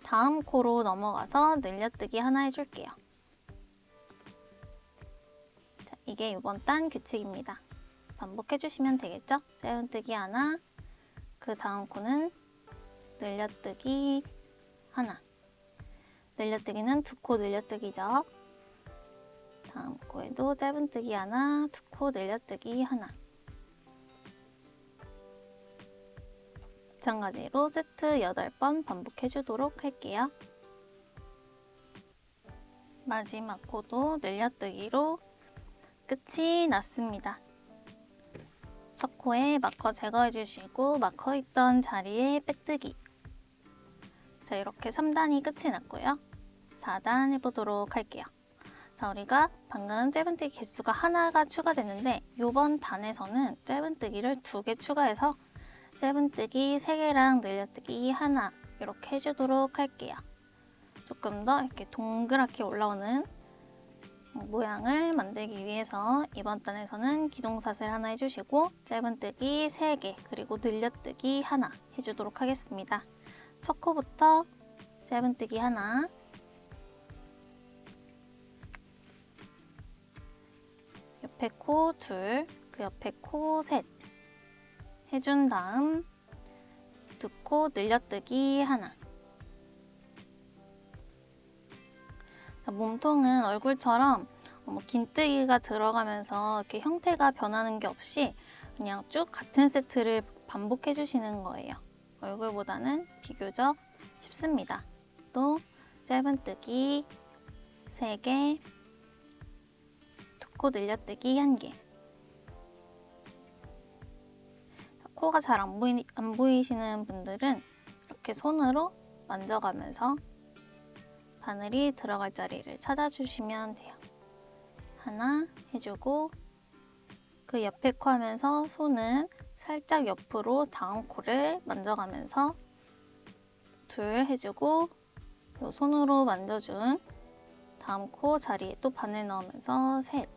다음 코로 넘어가서 늘려뜨기 하나 해줄게요. 자, 이게 이번 단 규칙입니다. 반복해주시면 되겠죠? 짧은뜨기 하나, 그 다음 코는 늘려뜨기 하나. 늘려뜨기는 2코 늘려뜨기죠. 다음 코에도 짧은뜨기 하나, 2코 늘려뜨기 하나. 마찬가지로 세트 8번 반복해주도록 할게요. 마지막 코도 늘려뜨기로 끝이 났습니다. 첫 코에 마커 제거해주시고 마커 있던 자리에 빼뜨기. 자, 이렇게 3단이 끝이 났고요. 4단 해보도록 할게요. 자, 우리가 방금 짧은뜨기 개수가 하나가 추가됐는데 이번 단에서는 짧은뜨기를 2개 추가해서 짧은뜨기 3개랑 늘려뜨기 하나 이렇게 해주도록 할게요. 조금 더 이렇게 동그랗게 올라오는 모양을 만들기 위해서 이번 단에서는 기둥사슬 하나 해주시고 짧은뜨기 3개 그리고 늘려뜨기 하나 해주도록 하겠습니다. 첫 코부터 짧은뜨기 하나, 옆에 코 둘, 그 옆에 코 셋 해준 다음 2코 늘려뜨기 하나. 몸통은 얼굴처럼 긴뜨기가 들어가면서 이렇게 형태가 변하는 게 없이 그냥 쭉 같은 세트를 반복해 주시는 거예요. 얼굴보다는 비교적 쉽습니다. 또 짧은뜨기 3개, 2코 늘려뜨기 1개. 코가 잘 안 보이시는 분들은 이렇게 손으로 만져가면서 바늘이 들어갈 자리를 찾아주시면 돼요. 하나 해주고 그 옆에 코 하면서 손은 살짝 옆으로 다음 코를 만져가면서 둘 해주고 요 손으로 만져준 다음 코 자리에 또 바늘 넣으면서 셋.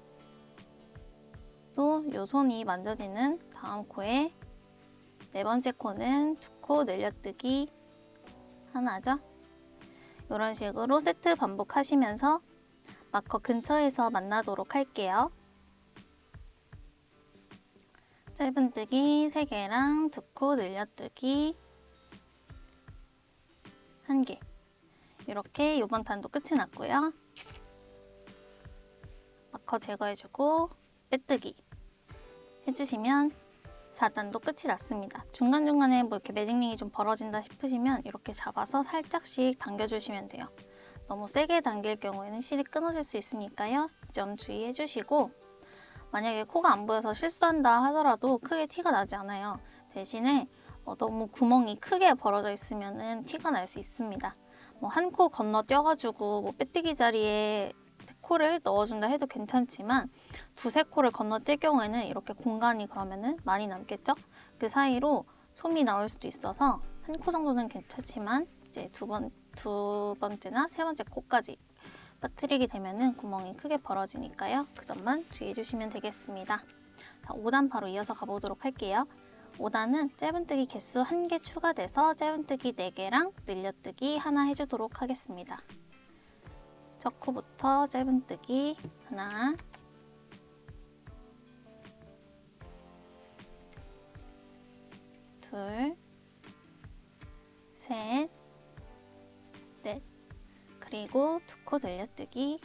또 요 손이 만져지는 다음 코에 4번째 코는 2코 늘려뜨기 하나죠. 이런 식으로 세트 반복하시면서 마커 근처에서 만나도록 할게요. 짧은뜨기 3개랑 2코 늘려뜨기 1개. 이렇게 이번 단도 끝이 났고요. 마커 제거해주고 빼뜨기 해주시면 4단도 끝이 났습니다. 중간중간에 뭐 이렇게 매직링이 좀 벌어진다 싶으시면 이렇게 잡아서 살짝씩 당겨주시면 돼요. 너무 세게 당길 경우에는 실이 끊어질 수 있으니까요. 이 점 주의해 주시고 만약에 코가 안 보여서 실수한다 하더라도 크게 티가 나지 않아요. 대신에 너무 구멍이 크게 벌어져 있으면 티가 날 수 있습니다. 뭐 한 코 건너 떼어가지고 뭐 빼뜨기 자리에 코를 넣어준다 해도 괜찮지만 2~3코를 건너뛸 경우에는 이렇게 공간이 그러면은 많이 남겠죠? 그 사이로 솜이 나올 수도 있어서 한 코 정도는 괜찮지만 이제 두 번째나 3번째 코까지 빠뜨리게 되면은 구멍이 크게 벌어지니까요. 그 점만 주의해 주시면 되겠습니다. 자, 5단 바로 이어서 가보도록 할게요. 5단은 짧은뜨기 개수 1개 추가돼서 짧은뜨기 4개랑 늘려뜨기 하나 해주도록 하겠습니다. 첫 코부터 짧은뜨기 하나, 둘, 셋, 넷, 그리고 두 코 늘려뜨기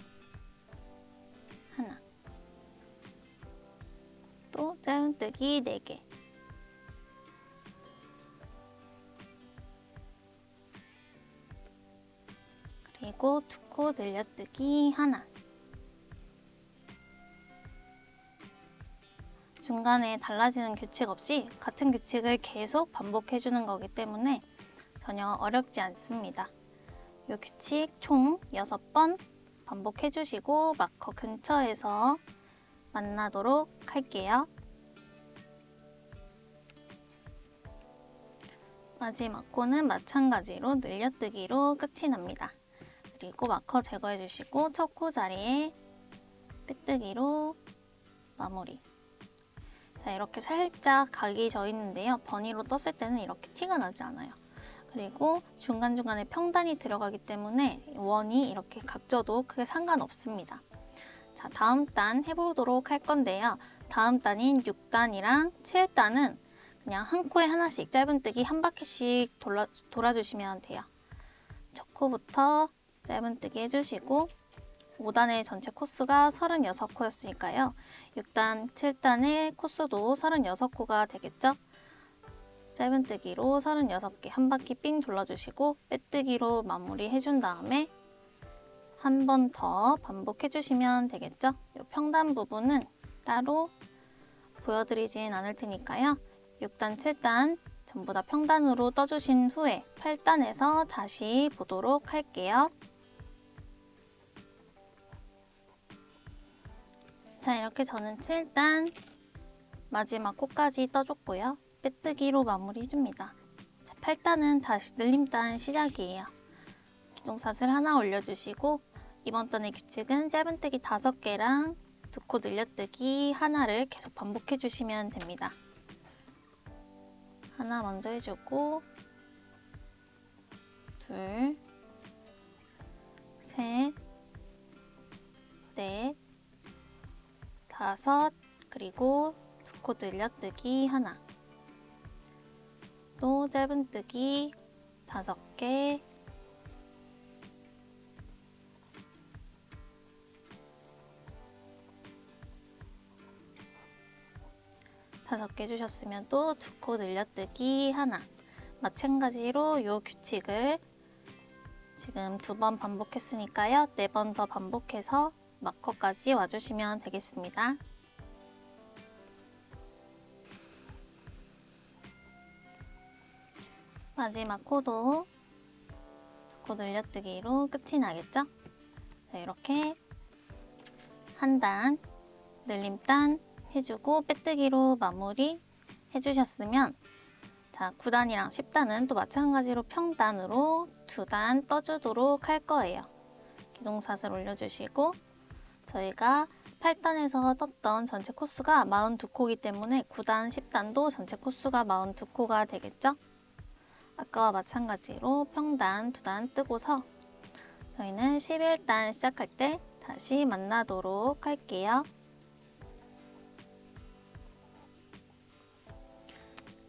하나, 또 짧은뜨기 4개, 그리고 두 코 늘려뜨기 하나. 중간에 달라지는 규칙 없이 같은 규칙을 계속 반복해주는 거기 때문에 전혀 어렵지 않습니다. 이 규칙 총 6번 반복해주시고 마커 근처에서 만나도록 할게요. 마지막 코는 마찬가지로 늘려뜨기로 끝이 납니다. 그리고 마커 제거해주시고 첫 코 자리에 빼뜨기로 마무리. 자, 이렇게 살짝 각이 져 있는데요. 버니로 떴을 때는 이렇게 티가 나지 않아요. 그리고 중간중간에 평단이 들어가기 때문에 원이 이렇게 각져도 크게 상관없습니다. 자, 다음 단 해보도록 할 건데요. 다음 단인 6단이랑 7단은 그냥 한 코에 하나씩 짧은뜨기 한 바퀴씩 돌아주시면 돼요. 첫 코부터 짧은뜨기 해주시고 5단의 전체 코수가 36코였으니까요. 6단, 7단의 코수도 36코가 되겠죠? 짧은뜨기로 36개 한 바퀴 삥 둘러주시고 빼뜨기로 마무리해준 다음에 한 번 더 반복해주시면 되겠죠? 이 평단 부분은 따로 보여드리진 않을 테니까요. 6단, 7단 전부 다 평단으로 떠주신 후에 8단에서 다시 보도록 할게요. 자, 이렇게 저는 7단 마지막 코까지 떠줬고요. 빼뜨기로 마무리 해줍니다. 자, 8단은 다시 늘림단 시작이에요. 기둥사슬 하나 올려주시고 이번 단의 규칙은 짧은뜨기 5개랑 두 코 늘려뜨기 하나를 계속 반복해주시면 됩니다. 하나 먼저 해주고 둘, 셋, 넷, 5, 그리고 두 코 늘려뜨기 하나, 또 짧은뜨기 5개, 해주셨으면 또 두 코 늘려뜨기 하나. 마찬가지로 이 규칙을 지금 2번 반복했으니까요. 4번 더 반복해서 마커까지 와주시면 되겠습니다. 마지막 코도 두 코 늘려뜨기로 끝이 나겠죠? 자, 이렇게 한 단, 늘림단 해주고 빼뜨기로 마무리 해주셨으면 자, 9단이랑 10단은 또 마찬가지로 평단으로 2단 떠주도록 할 거예요. 기둥사슬 올려주시고 저희가 8단에서 떴던 전체 코수가 42코이기 때문에 9단, 10단도 전체 코수가 42코가 되겠죠? 아까와 마찬가지로 평단 2단 뜨고서 저희는 11단 시작할 때 다시 만나도록 할게요.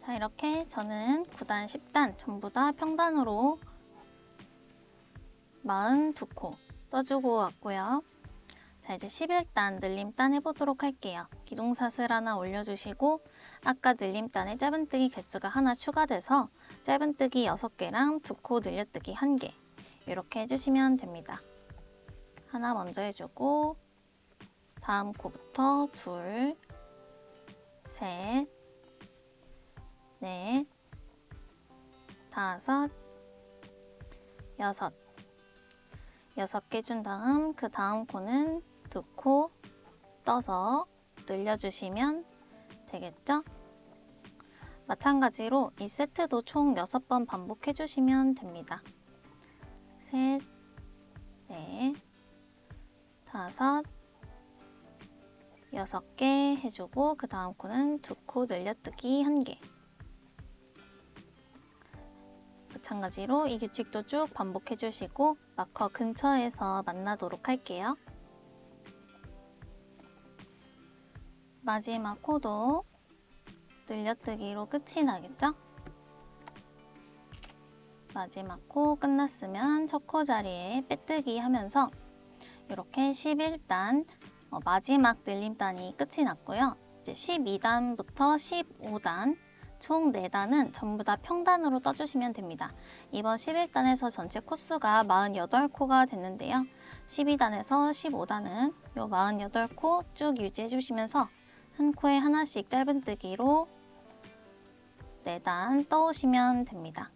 자, 이렇게 저는 9단, 10단 전부 다 평단으로 42코 떠주고 왔고요. 자, 이제 11단 늘림단 해보도록 할게요. 기둥사슬 하나 올려주시고 아까 늘림단에 짧은뜨기 개수가 하나 추가돼서 짧은뜨기 6개랑 두 코 늘려뜨기 1개 이렇게 해주시면 됩니다. 하나 먼저 해주고 다음 코부터 둘, 셋, 넷, 5, 6 6개 준 다음 그 다음 코는 두 코 떠서 늘려주시면 되겠죠? 마찬가지로 이 세트도 총 6번 반복해주시면 됩니다. 셋, 넷, 5, 6개 해주고 그 다음 코는 두 코 늘려뜨기 1개. 마찬가지로 이 규칙도 쭉 반복해주시고 마커 근처에서 만나도록 할게요. 마지막 코도 늘려뜨기로 끝이 나겠죠? 마지막 코 끝났으면 첫 코 자리에 빼뜨기 하면서 이렇게 11단 마지막 늘림단이 끝이 났고요. 이제 12단부터 15단 총 4단은 전부 다 평단으로 떠주시면 됩니다. 이번 11단에서 전체 코수가 48코가 됐는데요. 12단에서 15단은 요 48코 쭉 유지해 주시면서 한 코에 하나씩 짧은뜨기로 4단 떠오시면 됩니다.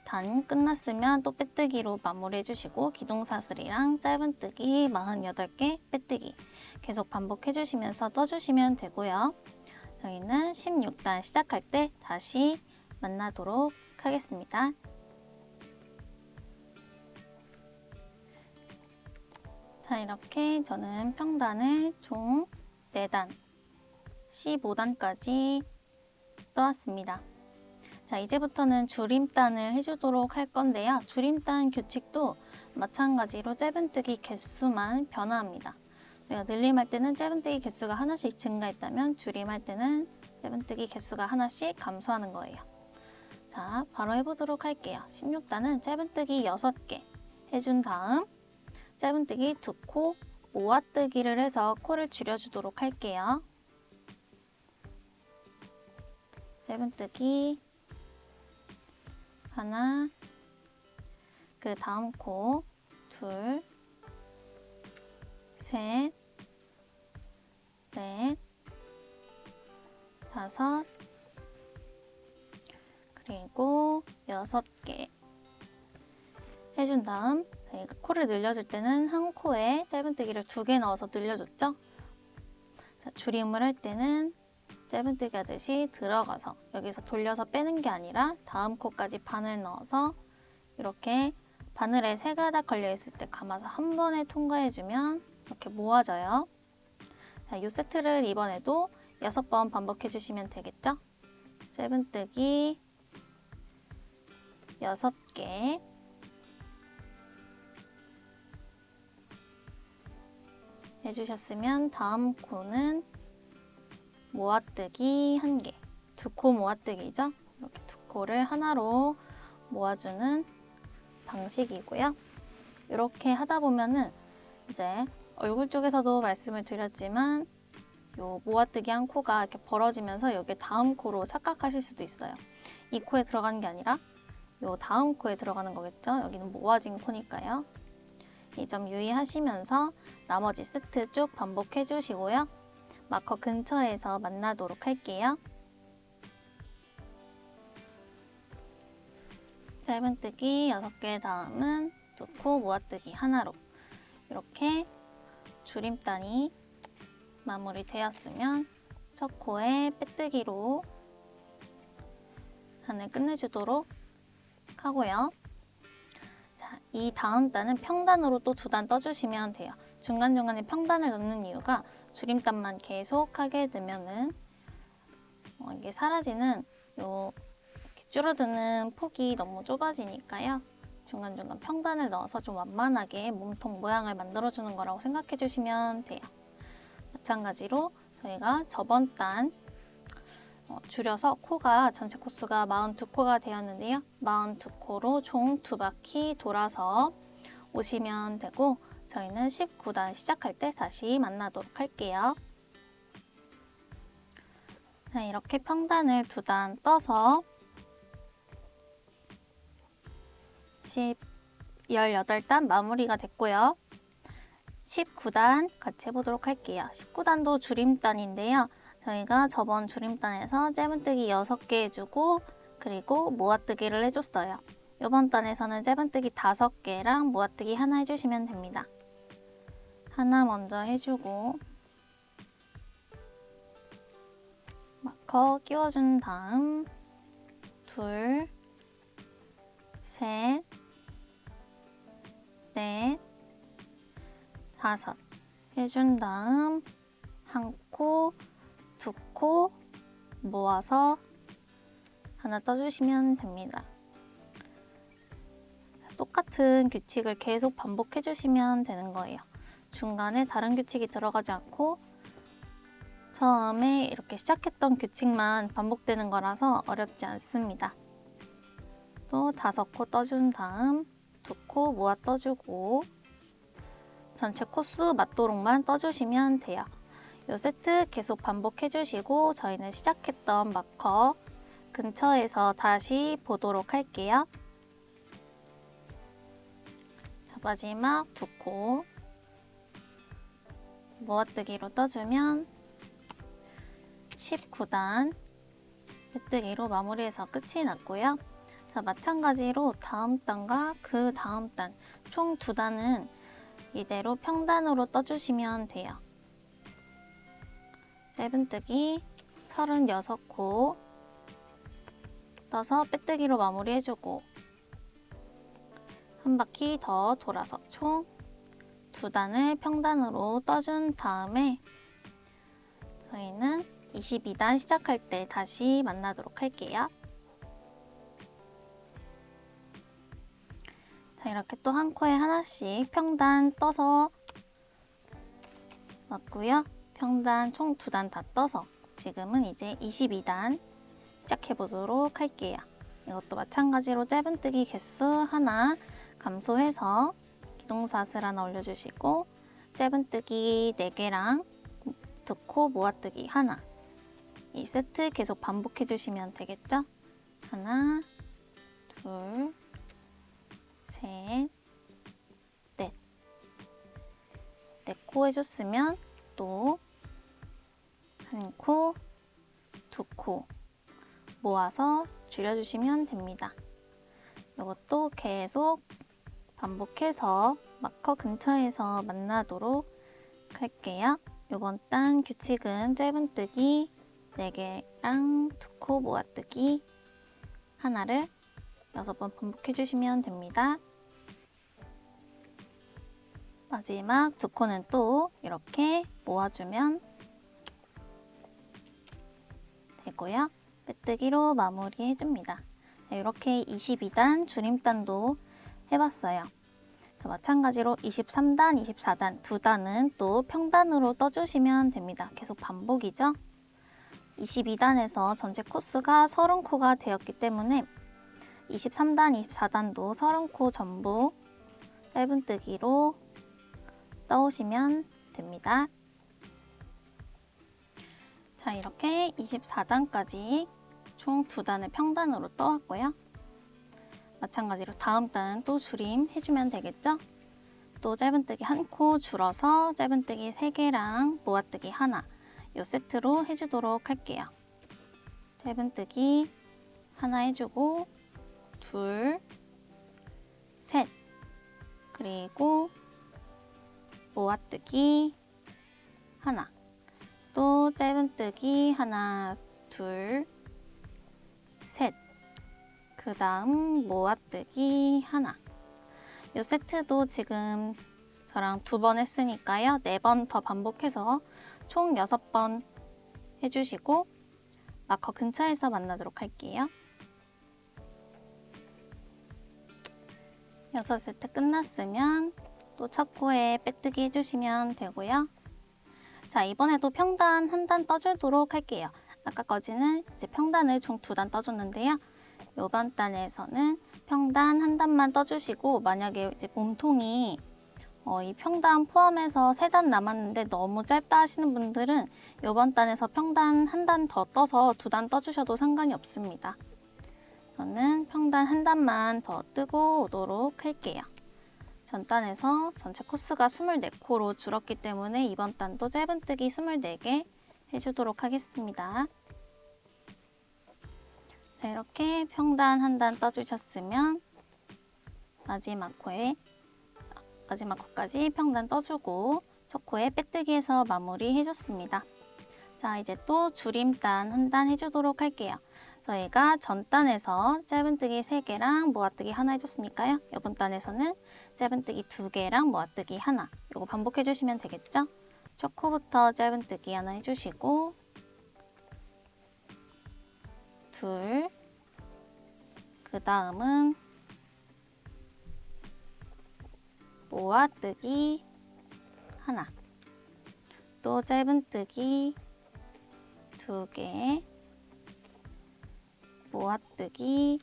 단 끝났으면 또 빼뜨기로 마무리해 주시고 기둥사슬이랑 짧은뜨기 48개 빼뜨기 계속 반복해 주시면서 떠주시면 되고요. 저희는 16단 시작할 때 다시 만나도록 하겠습니다. 자, 이렇게 저는 평단을 총 4단 15단까지 떠왔습니다. 자, 이제부터는 줄임단을 해주도록 할 건데요. 줄임단 규칙도 마찬가지로 짧은뜨기 개수만 변화합니다. 내가 늘림할 때는 짧은뜨기 개수가 하나씩 증가했다면 줄임할 때는 짧은뜨기 개수가 하나씩 감소하는 거예요. 자, 바로 해보도록 할게요. 16단은 짧은뜨기 6개 해준 다음 짧은뜨기 2코 모아뜨기를 해서 코를 줄여주도록 할게요. 짧은뜨기 하나, 그 다음 코 둘, 셋, 넷, 다섯, 그리고 6개 해준 다음 저희가 코를 늘려줄 때는 한 코에 짧은뜨기를 2개 넣어서 늘려줬죠? 자, 줄임을 할 때는 짧은뜨기 하듯이 들어가서 여기서 돌려서 빼는 게 아니라 다음 코까지 바늘 넣어서 이렇게 바늘에 3가닥 걸려있을 때 감아서 한 번에 통과해주면 이렇게 모아져요. 자, 이 세트를 이번에도 6번 반복해 주시면 되겠죠? 짧은뜨기 6개 해주셨으면 다음 코는 모아뜨기 1개, 2코 모아뜨기죠? 이렇게 2코를 하나로 모아주는 방식이고요. 이렇게 하다 보면은 이제 얼굴 쪽에서도 말씀을 드렸지만 요 모아뜨기 한 코가 이렇게 벌어지면서 여기 다음 코로 착각하실 수도 있어요. 이 코에 들어가는 게 아니라 요 다음 코에 들어가는 거겠죠? 여기는 모아진 코니까요. 이 점 유의하시면서 나머지 세트 쭉 반복해 주시고요. 마커 근처에서 만나도록 할게요. 짧은뜨기 6개 다음은 2코 모아뜨기 하나로 이렇게 줄임단이 마무리되었으면 첫 코에 빼뜨기로 단을 끝내주도록 하고요. 자, 이 다음 단은 평단으로 또 2단 떠주시면 돼요. 중간중간에 평단을 넣는 이유가 줄임단만 계속 하게 되면은 이게 사라지는 이렇게 줄어드는 폭이 너무 좁아지니까요. 중간중간 평단을 넣어서 좀 완만하게 몸통 모양을 만들어주는 거라고 생각해 주시면 돼요. 마찬가지로 저희가 저번 단 줄여서 코가 전체 코수가 42코가 되었는데요. 42코로 총 2바퀴 돌아서 오시면 되고 저희는 19단 시작할 때 다시 만나도록 할게요. 자, 이렇게 평단을 2단 떠서 18단 마무리가 됐고요. 19단 같이 해보도록 할게요. 19단도 줄임단인데요. 저희가 저번 줄임단에서 짧은뜨기 6개 해주고 그리고 모아뜨기를 해줬어요. 이번 단에서는 짧은뜨기 5개랑 모아뜨기 하나 해주시면 됩니다. 하나 먼저 해주고 마커 끼워준 다음 둘, 셋, 넷, 5 해준 다음 한 코, 2코 모아서 하나 떠주시면 됩니다. 똑같은 규칙을 계속 반복해 주시면 되는 거예요. 중간에 다른 규칙이 들어가지 않고 처음에 이렇게 시작했던 규칙만 반복되는 거라서 어렵지 않습니다. 또 5코 떠준 다음 2코 모아 떠주고 전체 코수 맞도록만 떠주시면 돼요. 이 세트 계속 반복해 주시고 저희는 시작했던 마커 근처에서 다시 보도록 할게요. 자, 마지막 2코 모아뜨기로 떠주면 19단 빼뜨기로 마무리해서 끝이 났고요. 자, 마찬가지로 다음 단과 그 다음 단 총 2단은 이대로 평단으로 떠주시면 돼요. 짧은뜨기 36코 떠서 빼뜨기로 마무리해주고 한 바퀴 더 돌아서 총 2단을 평단으로 떠준 다음에 저희는 22단 시작할 때 다시 만나도록 할게요. 자, 이렇게 또 한 코에 하나씩 평단 떠서 맞고요. 평단 총 2단 다 떠서 지금은 이제 22단 시작해 보도록 할게요. 이것도 마찬가지로 짧은뜨기 개수 하나 감소해서 기둥사슬 하나 올려주시고 짧은뜨기 4개랑 2코 모아뜨기 하나 이 세트 계속 반복해 주시면 되겠죠? 하나, 둘, 셋, 넷. 4코 해줬으면 또 1코, 2코 모아서 줄여주시면 됩니다. 이것도 계속 반복해서 마커 근처에서 만나도록 할게요. 이번 단 규칙은 짧은뜨기 4개랑 2코 모아뜨기 하나를 6번 반복해 주시면 됩니다. 마지막 2코는 또 이렇게 모아주면 되고요. 빼뜨기로 마무리해줍니다. 이렇게 22단 줄임단도 해봤어요. 마찬가지로 23단, 24단 2단은 또 평단으로 떠주시면 됩니다. 계속 반복이죠. 22단에서 전체 코수가 30코가 되었기 때문에 23단, 24단도 30코 전부 짧은뜨기로 떠오시면 됩니다. 자, 이렇게 24단까지 총 2단을 평단으로 떠왔고요. 마찬가지로 다음 단은 또 줄임 해주면 되겠죠? 또 짧은뜨기 1코 줄어서 짧은뜨기 3개랑 모아뜨기 하나 이 세트로 해주도록 할게요. 짧은뜨기 하나 해주고 둘, 셋, 그리고 모아뜨기 하나 또 짧은뜨기 하나, 둘, 셋, 그 다음 모아뜨기 하나. 이 세트도 지금 저랑 2번 했으니까요. 4번 더 반복해서 총 6번 해주시고 마커 근처에서 만나도록 할게요. 6세트 끝났으면 또 첫 코에 빼뜨기 해주시면 되고요. 자, 이번에도 평단 한 단 떠주도록 할게요. 아까 거지는 이제 평단을 총 2단 떠줬는데요. 이번 단에서는 평단 한 단만 떠주시고 만약에 이제 몸통이 이 평단 포함해서 3단 남았는데 너무 짧다 하시는 분들은 이번 단에서 평단 한 단 더 떠서 2단 떠주셔도 상관이 없습니다. 저는 평단 한 단만 더 뜨고 오도록 할게요. 전 단에서 전체 코스가 24코로 줄었기 때문에 이번 단도 짧은뜨기 24개 해주도록 하겠습니다. 자, 이렇게 평단 한 단 떠주셨으면 마지막 코까지 평단 떠주고 첫 코에 빼뜨기해서 마무리 해줬습니다. 자, 이제 또 줄임단 한 단 해주도록 할게요. 저희가 전 단에서 짧은뜨기 3개랑 모아뜨기 하나 해줬으니까요. 이번 단에서는 짧은뜨기 2개랑 모아뜨기 하나. 이거 반복해 주시면 되겠죠? 첫 코부터 짧은뜨기 하나 해주시고 둘, 그 다음은 모아뜨기 하나, 또 짧은뜨기 2개, 모아뜨기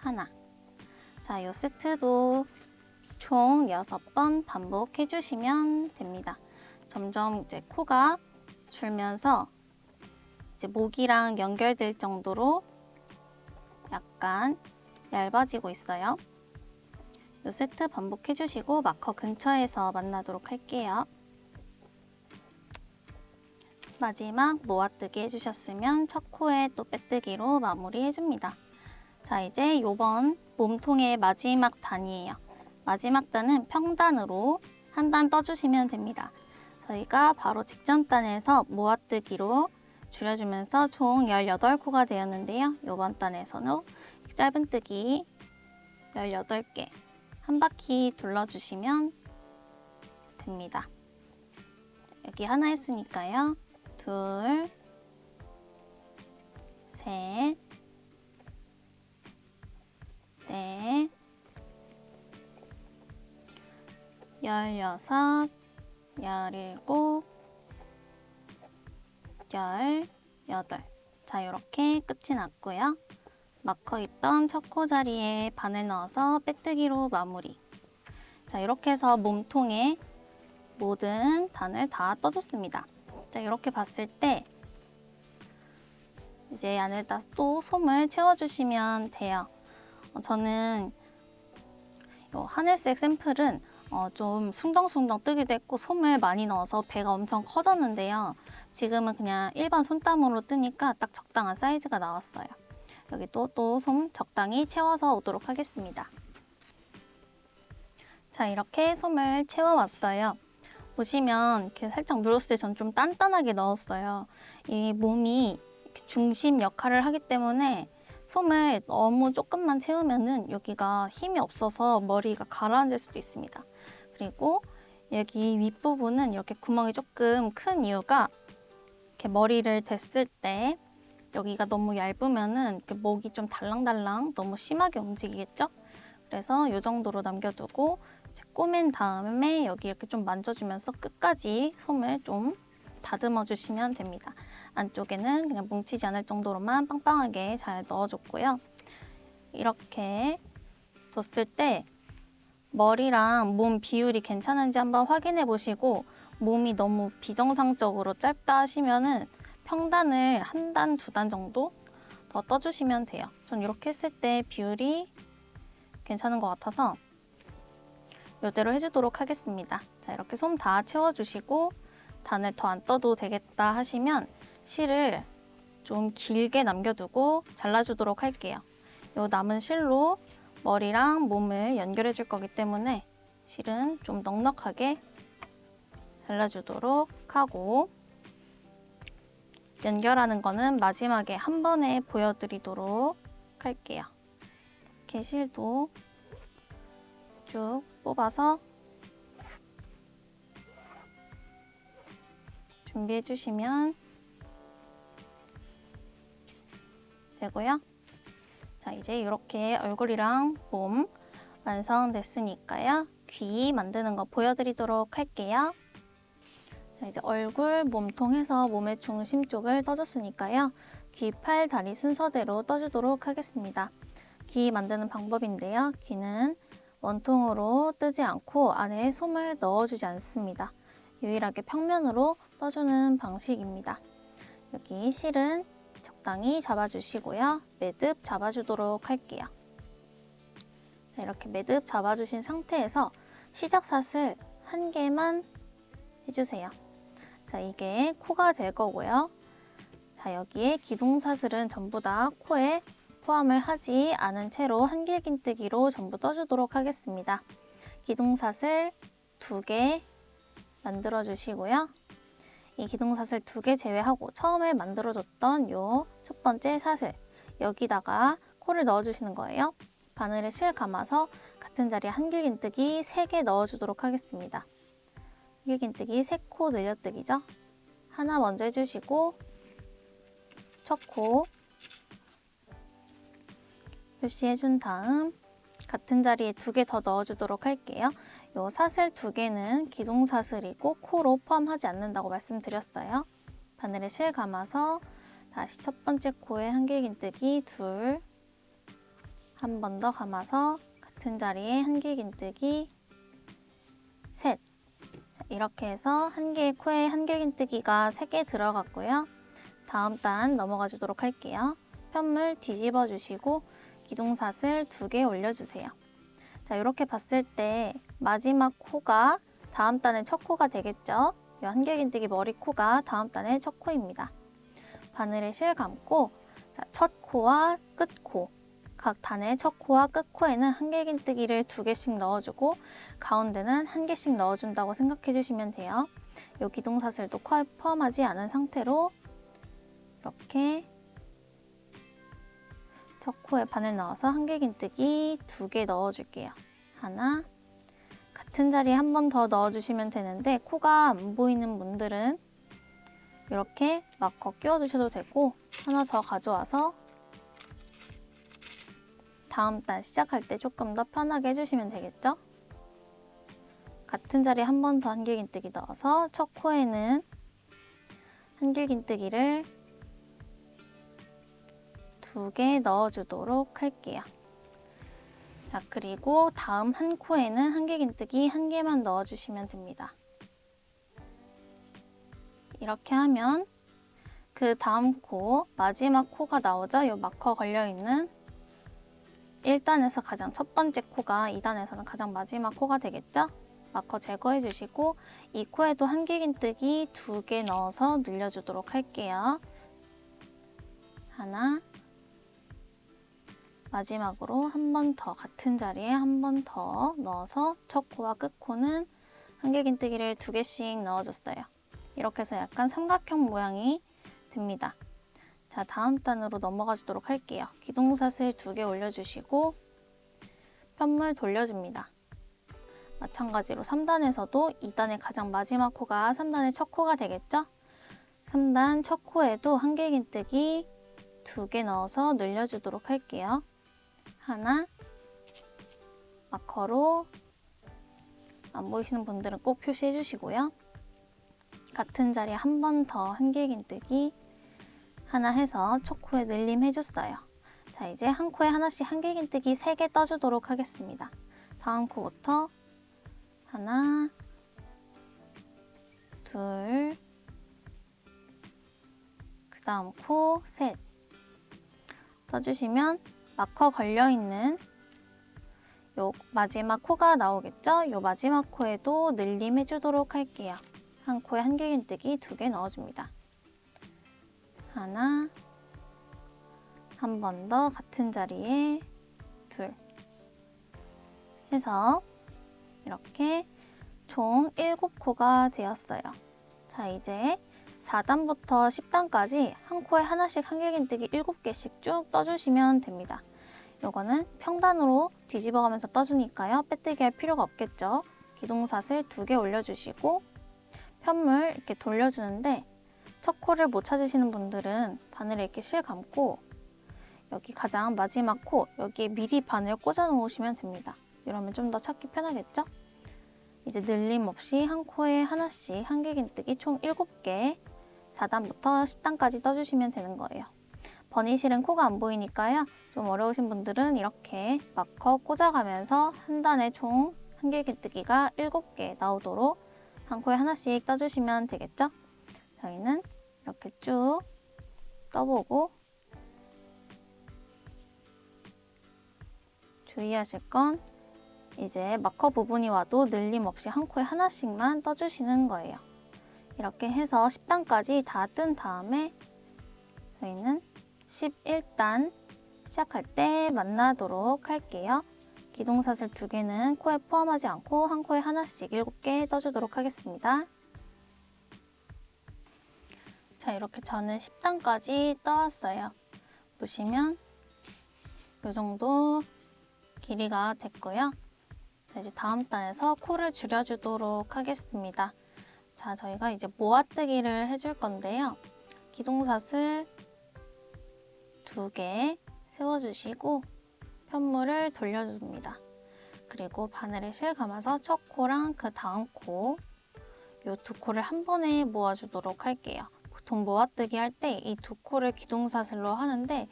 하나. 자, 요 세트도 총 6번 반복해 주시면 됩니다. 점점 이제 코가 줄면서 이제 목이랑 연결될 정도로 약간 얇아지고 있어요. 요 세트 반복해 주시고 마커 근처에서 만나도록 할게요. 마지막 모아뜨기 해주셨으면 첫 코에 또 빼뜨기로 마무리 해줍니다. 자, 이제 요번 몸통의 마지막 단이에요. 마지막 단은 평단으로 한 단 떠주시면 됩니다. 저희가 바로 직전 단에서 모아뜨기로 줄여주면서 총 18코가 되었는데요. 요번 단에서는 짧은뜨기 18개 한 바퀴 둘러주시면 됩니다. 여기 하나 했으니까요. 둘, 셋, 넷, 16, 17, 18. 자, 이렇게 끝이 났고요. 마커 있던 첫 코 자리에 바늘 넣어서 빼뜨기로 마무리. 자, 이렇게 해서 몸통에 모든 단을 다 떠줬습니다. 자, 이렇게 봤을 때 이제 안에다 또 솜을 채워주시면 돼요. 저는 이 하늘색 샘플은 좀 숭덩숭덩 뜨기도 했고 솜을 많이 넣어서 배가 엄청 커졌는데요. 지금은 그냥 일반 손땀으로 뜨니까 딱 적당한 사이즈가 나왔어요. 여기 또 솜 적당히 채워서 오도록 하겠습니다. 자, 이렇게 솜을 채워왔어요. 보시면 이렇게 살짝 눌렀을 때 전 좀 단단하게 넣었어요. 이 몸이 중심 역할을 하기 때문에 솜을 너무 조금만 채우면은 여기가 힘이 없어서 머리가 가라앉을 수도 있습니다. 그리고 여기 윗부분은 이렇게 구멍이 조금 큰 이유가 이렇게 머리를 댔을 때 여기가 너무 얇으면은 이렇게 목이 좀 달랑달랑 너무 심하게 움직이겠죠? 그래서 이 정도로 남겨두고 꼬맨 다음에 여기 이렇게 좀 만져주면서 끝까지 솜을 좀 다듬어 주시면 됩니다. 안쪽에는 그냥 뭉치지 않을 정도로만 빵빵하게 잘 넣어줬고요. 이렇게 뒀을 때 머리랑 몸 비율이 괜찮은지 한번 확인해 보시고 몸이 너무 비정상적으로 짧다 하시면은 평단을 한 단, 두 단 정도 더 떠주시면 돼요. 전 이렇게 했을 때 비율이 괜찮은 것 같아서 이대로 해주도록 하겠습니다. 자, 이렇게 솜 다 채워주시고 단을 더 안 떠도 되겠다 하시면 실을 좀 길게 남겨두고 잘라주도록 할게요. 이 남은 실로 머리랑 몸을 연결해 줄 거기 때문에 실은 좀 넉넉하게 잘라주도록 하고 연결하는 거는 마지막에 한 번에 보여드리도록 할게요. 이렇게 실도 쭉 뽑아서 준비해 주시면 되고요. 자, 이제 이렇게 얼굴이랑 몸 완성됐으니까요. 귀 만드는 거 보여드리도록 할게요. 자, 이제 얼굴, 몸통 해서 몸의 중심 쪽을 떠줬으니까요. 귀, 팔, 다리 순서대로 떠주도록 하겠습니다. 귀 만드는 방법인데요. 귀는 원통으로 뜨지 않고 안에 솜을 넣어주지 않습니다. 유일하게 평면으로 떠주는 방식입니다. 여기 실은 적당히 잡아주시고요. 매듭 잡아주도록 할게요. 자, 이렇게 매듭 잡아주신 상태에서 시작샷을 한 개만 해주세요. 자, 이게 코가 될 거고요. 자, 여기에 기둥사슬은 전부 다 코에 포함을 하지 않은 채로 한길긴뜨기로 전부 떠주도록 하겠습니다. 기둥사슬 2개 만들어 주시고요. 이 기둥사슬 2개 제외하고 처음에 만들어줬던 요 첫 번째 사슬 여기다가 코를 넣어주시는 거예요. 바늘에 실 감아서 같은 자리에 한길긴뜨기 3개 넣어주도록 하겠습니다. 한길긴뜨기 3코 늘려뜨기죠. 하나 먼저 해주시고 첫 코 표시해준 다음 같은 자리에 2개 더 넣어주도록 할게요. 요 사슬 2개는 기둥사슬이고 코로 포함하지 않는다고 말씀드렸어요. 바늘에 실 감아서 다시 첫 번째 코에 한길긴뜨기 2, 한 번 더 감아서 같은 자리에 한길긴뜨기 셋. 이렇게 해서 한 개의 코에 한길긴뜨기가 3개 들어갔고요. 다음 단 넘어가 주도록 할게요. 편물 뒤집어 주시고 기둥사슬 2개 올려주세요. 자, 이렇게 봤을 때 마지막 코가 다음 단의 첫 코가 되겠죠? 이 한길긴뜨기 머리 코가 다음 단의 첫 코입니다. 바늘에 실 감고 첫 코와 끝 코, 각 단의 첫 코와 끝 코에는 한길긴뜨기를 2개씩 넣어주고 가운데는 1개씩 넣어준다고 생각해 주시면 돼요. 이 기둥사슬도 코에 포함하지 않은 상태로 이렇게 첫 코에 바늘 넣어서 한길긴뜨기 2개 넣어줄게요. 하나, 같은 자리에 한 번 더 넣어주시면 되는데 코가 안 보이는 분들은 이렇게 마커 끼워두셔도 되고 하나 더 가져와서 다음 단 시작할 때 조금 더 편하게 해주시면 되겠죠? 같은 자리에 한 번 더 한길긴뜨기 넣어서 첫 코에는 한길긴뜨기를 2개 넣어주도록 할게요. 자, 그리고 다음 한 코에는 한길긴뜨기 1개만 넣어주시면 됩니다. 이렇게 하면 그 다음 코, 마지막 코가 나오죠? 이 마커 걸려있는 1단에서 가장 첫 번째 코가 2단에서는 가장 마지막 코가 되겠죠? 마커 제거해 주시고 이 코에도 한길긴뜨기 2개 넣어서 늘려주도록 할게요. 하나, 마지막으로 한 번 더 같은 자리에 한 번 더 넣어서 첫 코와 끝 코는 한길긴뜨기를 2개씩 넣어줬어요. 이렇게 해서 약간 삼각형 모양이 됩니다. 자, 다음 단으로 넘어가 주도록 할게요. 기둥사슬 2개 올려주시고 편물 돌려줍니다. 마찬가지로 3단에서도 2단의 가장 마지막 코가 3단의 첫 코가 되겠죠? 3단 첫 코에도 한길긴뜨기 2개 넣어서 늘려주도록 할게요. 하나, 마커로 안 보이시는 분들은 꼭 표시해 주시고요. 같은 자리에 한 번 더 한길긴뜨기 하나 해서 첫 코에 늘림 해줬어요. 자, 이제 한 코에 하나씩 한길긴뜨기 3개 떠주도록 하겠습니다. 다음 코부터 하나, 둘, 그 다음 코 셋 떠주시면 마커 걸려있는 요 마지막 코가 나오겠죠? 요 마지막 코에도 늘림 해주도록 할게요. 한 코에 한길긴뜨기 2개 넣어줍니다. 하나, 한 번 더 같은 자리에 둘 해서 이렇게 총 7코가 되었어요. 자, 이제 4단부터 10단까지 한 코에 하나씩 한길긴뜨기 7개씩 쭉 떠주시면 됩니다. 요거는 평단으로 뒤집어가면서 떠주니까요. 빼뜨기 할 필요가 없겠죠. 기둥사슬 2개 올려주시고 편물 이렇게 돌려주는데 첫 코를 못 찾으시는 분들은 바늘에 이렇게 실 감고 여기 가장 마지막 코, 여기에 미리 바늘 꽂아 놓으시면 됩니다. 이러면 좀 더 찾기 편하겠죠? 이제 늘림 없이 한 코에 하나씩 한길긴뜨기 총 7개 4단부터 10단까지 떠주시면 되는 거예요. 버니실은 코가 안 보이니까요. 좀 어려우신 분들은 이렇게 마커 꽂아가면서 한 단에 총 한길긴뜨기가 7개 나오도록 한 코에 하나씩 떠주시면 되겠죠? 저희는 이렇게 쭉 떠보고 주의하실 건 이제 마커 부분이 와도 늘림 없이 한 코에 하나씩만 떠주시는 거예요. 이렇게 해서 10단까지 다 뜬 다음에 저희는 11단 시작할 때 만나도록 할게요. 기둥사슬 2개는 코에 포함하지 않고 한 코에 하나씩 7개 떠주도록 하겠습니다. 자, 이렇게 저는 10단까지 떠왔어요. 보시면 이 정도 길이가 됐고요. 자, 이제 다음 단에서 코를 줄여주도록 하겠습니다. 자, 저희가 이제 모아뜨기를 해줄 건데요. 기둥사슬 2개 세워주시고 편물을 돌려줍니다. 그리고 바늘에 실 감아서 첫 코랑 그 다음 코, 이 2코를 한 번에 모아주도록 할게요. 보통 모아뜨기 할 때 이 2코를 기둥사슬로 하는데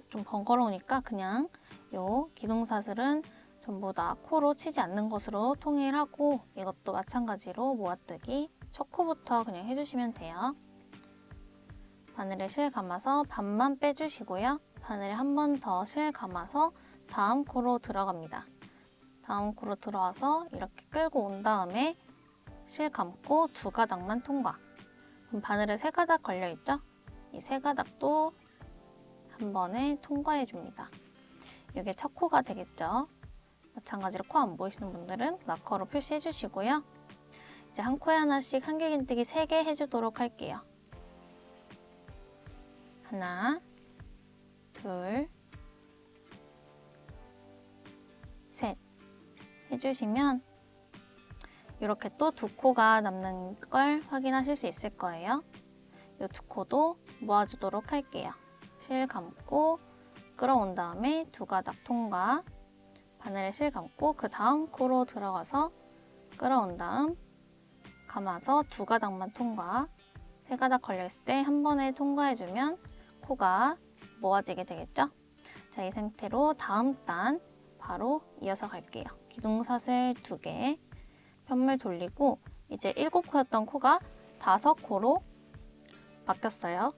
좀 번거로우니까 그냥 요 기둥사슬은 전부 다 코로 치지 않는 것으로 통일하고 이것도 마찬가지로 모아뜨기 첫 코부터 그냥 해주시면 돼요. 바늘에 실 감아서 반만 빼주시고요. 바늘에 한 번 더 실 감아서 다음 코로 들어갑니다. 다음 코로 들어와서 이렇게 끌고 온 다음에 실 감고 두 가닥만 통과. 그럼 바늘에 세 가닥 걸려있죠? 이 세 가닥도 한 번에 통과해 줍니다. 이게 첫 코가 되겠죠? 마찬가지로 코 안 보이시는 분들은 마커로 표시해 주시고요. 이제 한 코에 하나씩 한길긴뜨기 3개 해주도록 할게요. 하나, 둘, 셋 해주시면 이렇게 또 두 코가 남는 걸 확인하실 수 있을 거예요. 이 두 코도 모아주도록 할게요. 실 감고 끌어온 다음에 두 가닥 통과, 바늘에 실 감고 그 다음 코로 들어가서 끌어온 다음 감아서 두 가닥만 통과, 세 가닥 걸려있을 때 한 번에 통과해주면 코가 모아지게 되겠죠? 자, 이 상태로 다음 단 바로 이어서 갈게요. 기둥사슬 2개, 편물 돌리고 이제 7코였던 코가 5코로 바뀌었어요.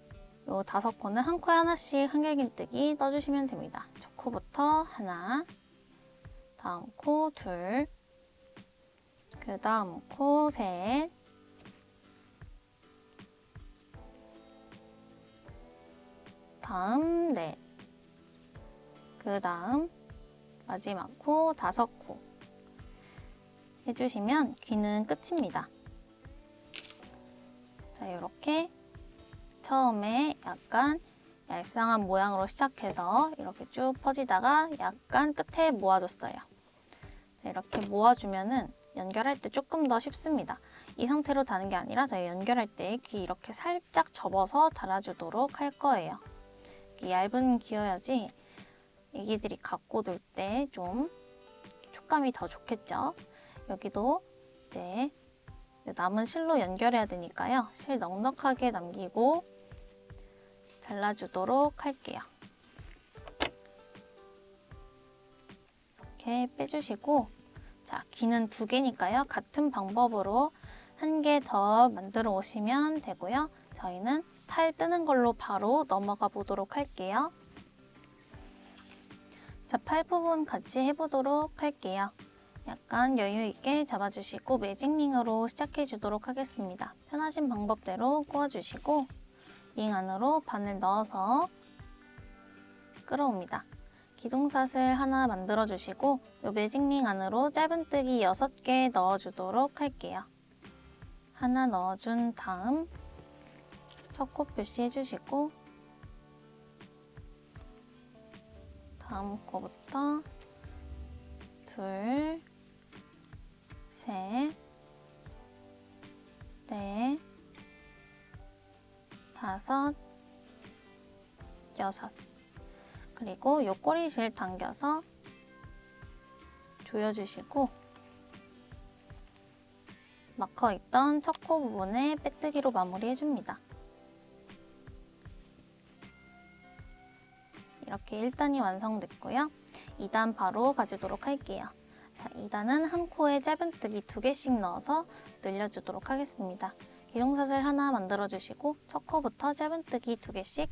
이 5코는 한 코에 하나씩 한길긴뜨기 떠주시면 됩니다. 첫 코부터 하나, 다음 코 둘, 그 다음 코 셋, 다음 넷, 그 다음 마지막 코 5코 해주시면 귀는 끝입니다. 자, 이렇게 처음에 약간 얄쌍한 모양으로 시작해서 이렇게 쭉 퍼지다가 약간 끝에 모아줬어요. 자, 이렇게 모아주면은 연결할 때 조금 더 쉽습니다. 이 상태로 다는 게 아니라 저희 연결할 때 귀 이렇게 살짝 접어서 달아주도록 할 거예요. 얇은 귀여야지 애기들이 갖고 놀 때 좀 촉감이 더 좋겠죠. 여기도 이제 남은 실로 연결해야 되니까요. 실 넉넉하게 남기고 잘라주도록 할게요. 이렇게 빼주시고, 자, 귀는 2개니까요. 같은 방법으로 1개 더 만들어 오시면 되고요. 저희는 팔 뜨는 걸로 바로 넘어가 보도록 할게요. 자, 팔 부분 같이 해보도록 할게요. 약간 여유 있게 잡아주시고 매직링으로 시작해 주도록 하겠습니다. 편하신 방법대로 꼬아주시고 링 안으로 바늘 넣어서 끌어옵니다. 기둥사슬 하나 만들어 주시고 이 매직링 안으로 짧은뜨기 6개 넣어주도록 할게요. 하나 넣어준 다음 첫 코 표시해 주시고 다음 코부터 둘, 셋, 넷, 다섯, 여섯. 그리고 요 꼬리실 당겨서 조여주시고 마커 있던 첫 코 부분에 빼뜨기로 마무리해줍니다. 이렇게 1단이 완성됐고요. 2단 바로 가지도록 할게요. 자, 2단은 한 코에 짧은뜨기 2개씩 넣어서 늘려주도록 하겠습니다. 기둥사슬 하나 만들어주시고 첫 코부터 짧은뜨기 2개씩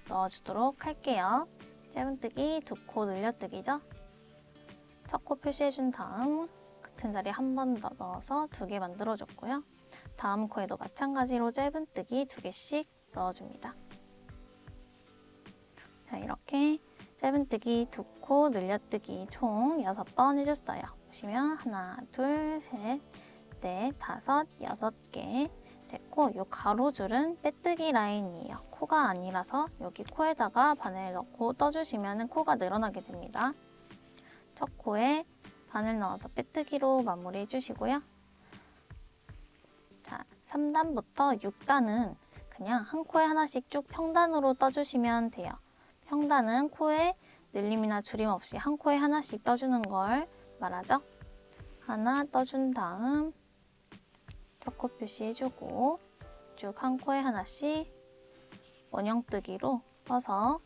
넣어주도록 할게요. 짧은뜨기 2코 늘려뜨기죠. 첫 코 표시해준 다음 같은 자리에 한 번 더 넣어서 2개 만들어줬고요. 다음 코에도 마찬가지로 짧은뜨기 2개씩 넣어줍니다. 자, 이렇게 짧은뜨기 2코 늘려뜨기 총 6번 해줬어요. 보시면 하나, 둘, 셋, 넷, 다섯, 6개 됐고 이 가로줄은 빼뜨기 라인이에요. 코가 아니라서 여기 코에다가 바늘 넣고 떠주시면 코가 늘어나게 됩니다. 첫 코에 바늘 넣어서 빼뜨기로 마무리해 주시고요. 자, 3단부터 6단은 그냥 한 코에 하나씩 쭉 평단으로 떠주시면 돼요. 평단은 코에 늘림이나 줄임 없이 한 코에 하나씩 떠주는 걸 말하죠. 하나 떠준 다음 첫 코 표시해주고 쭉 한 코에 하나씩 원형뜨기로 떠서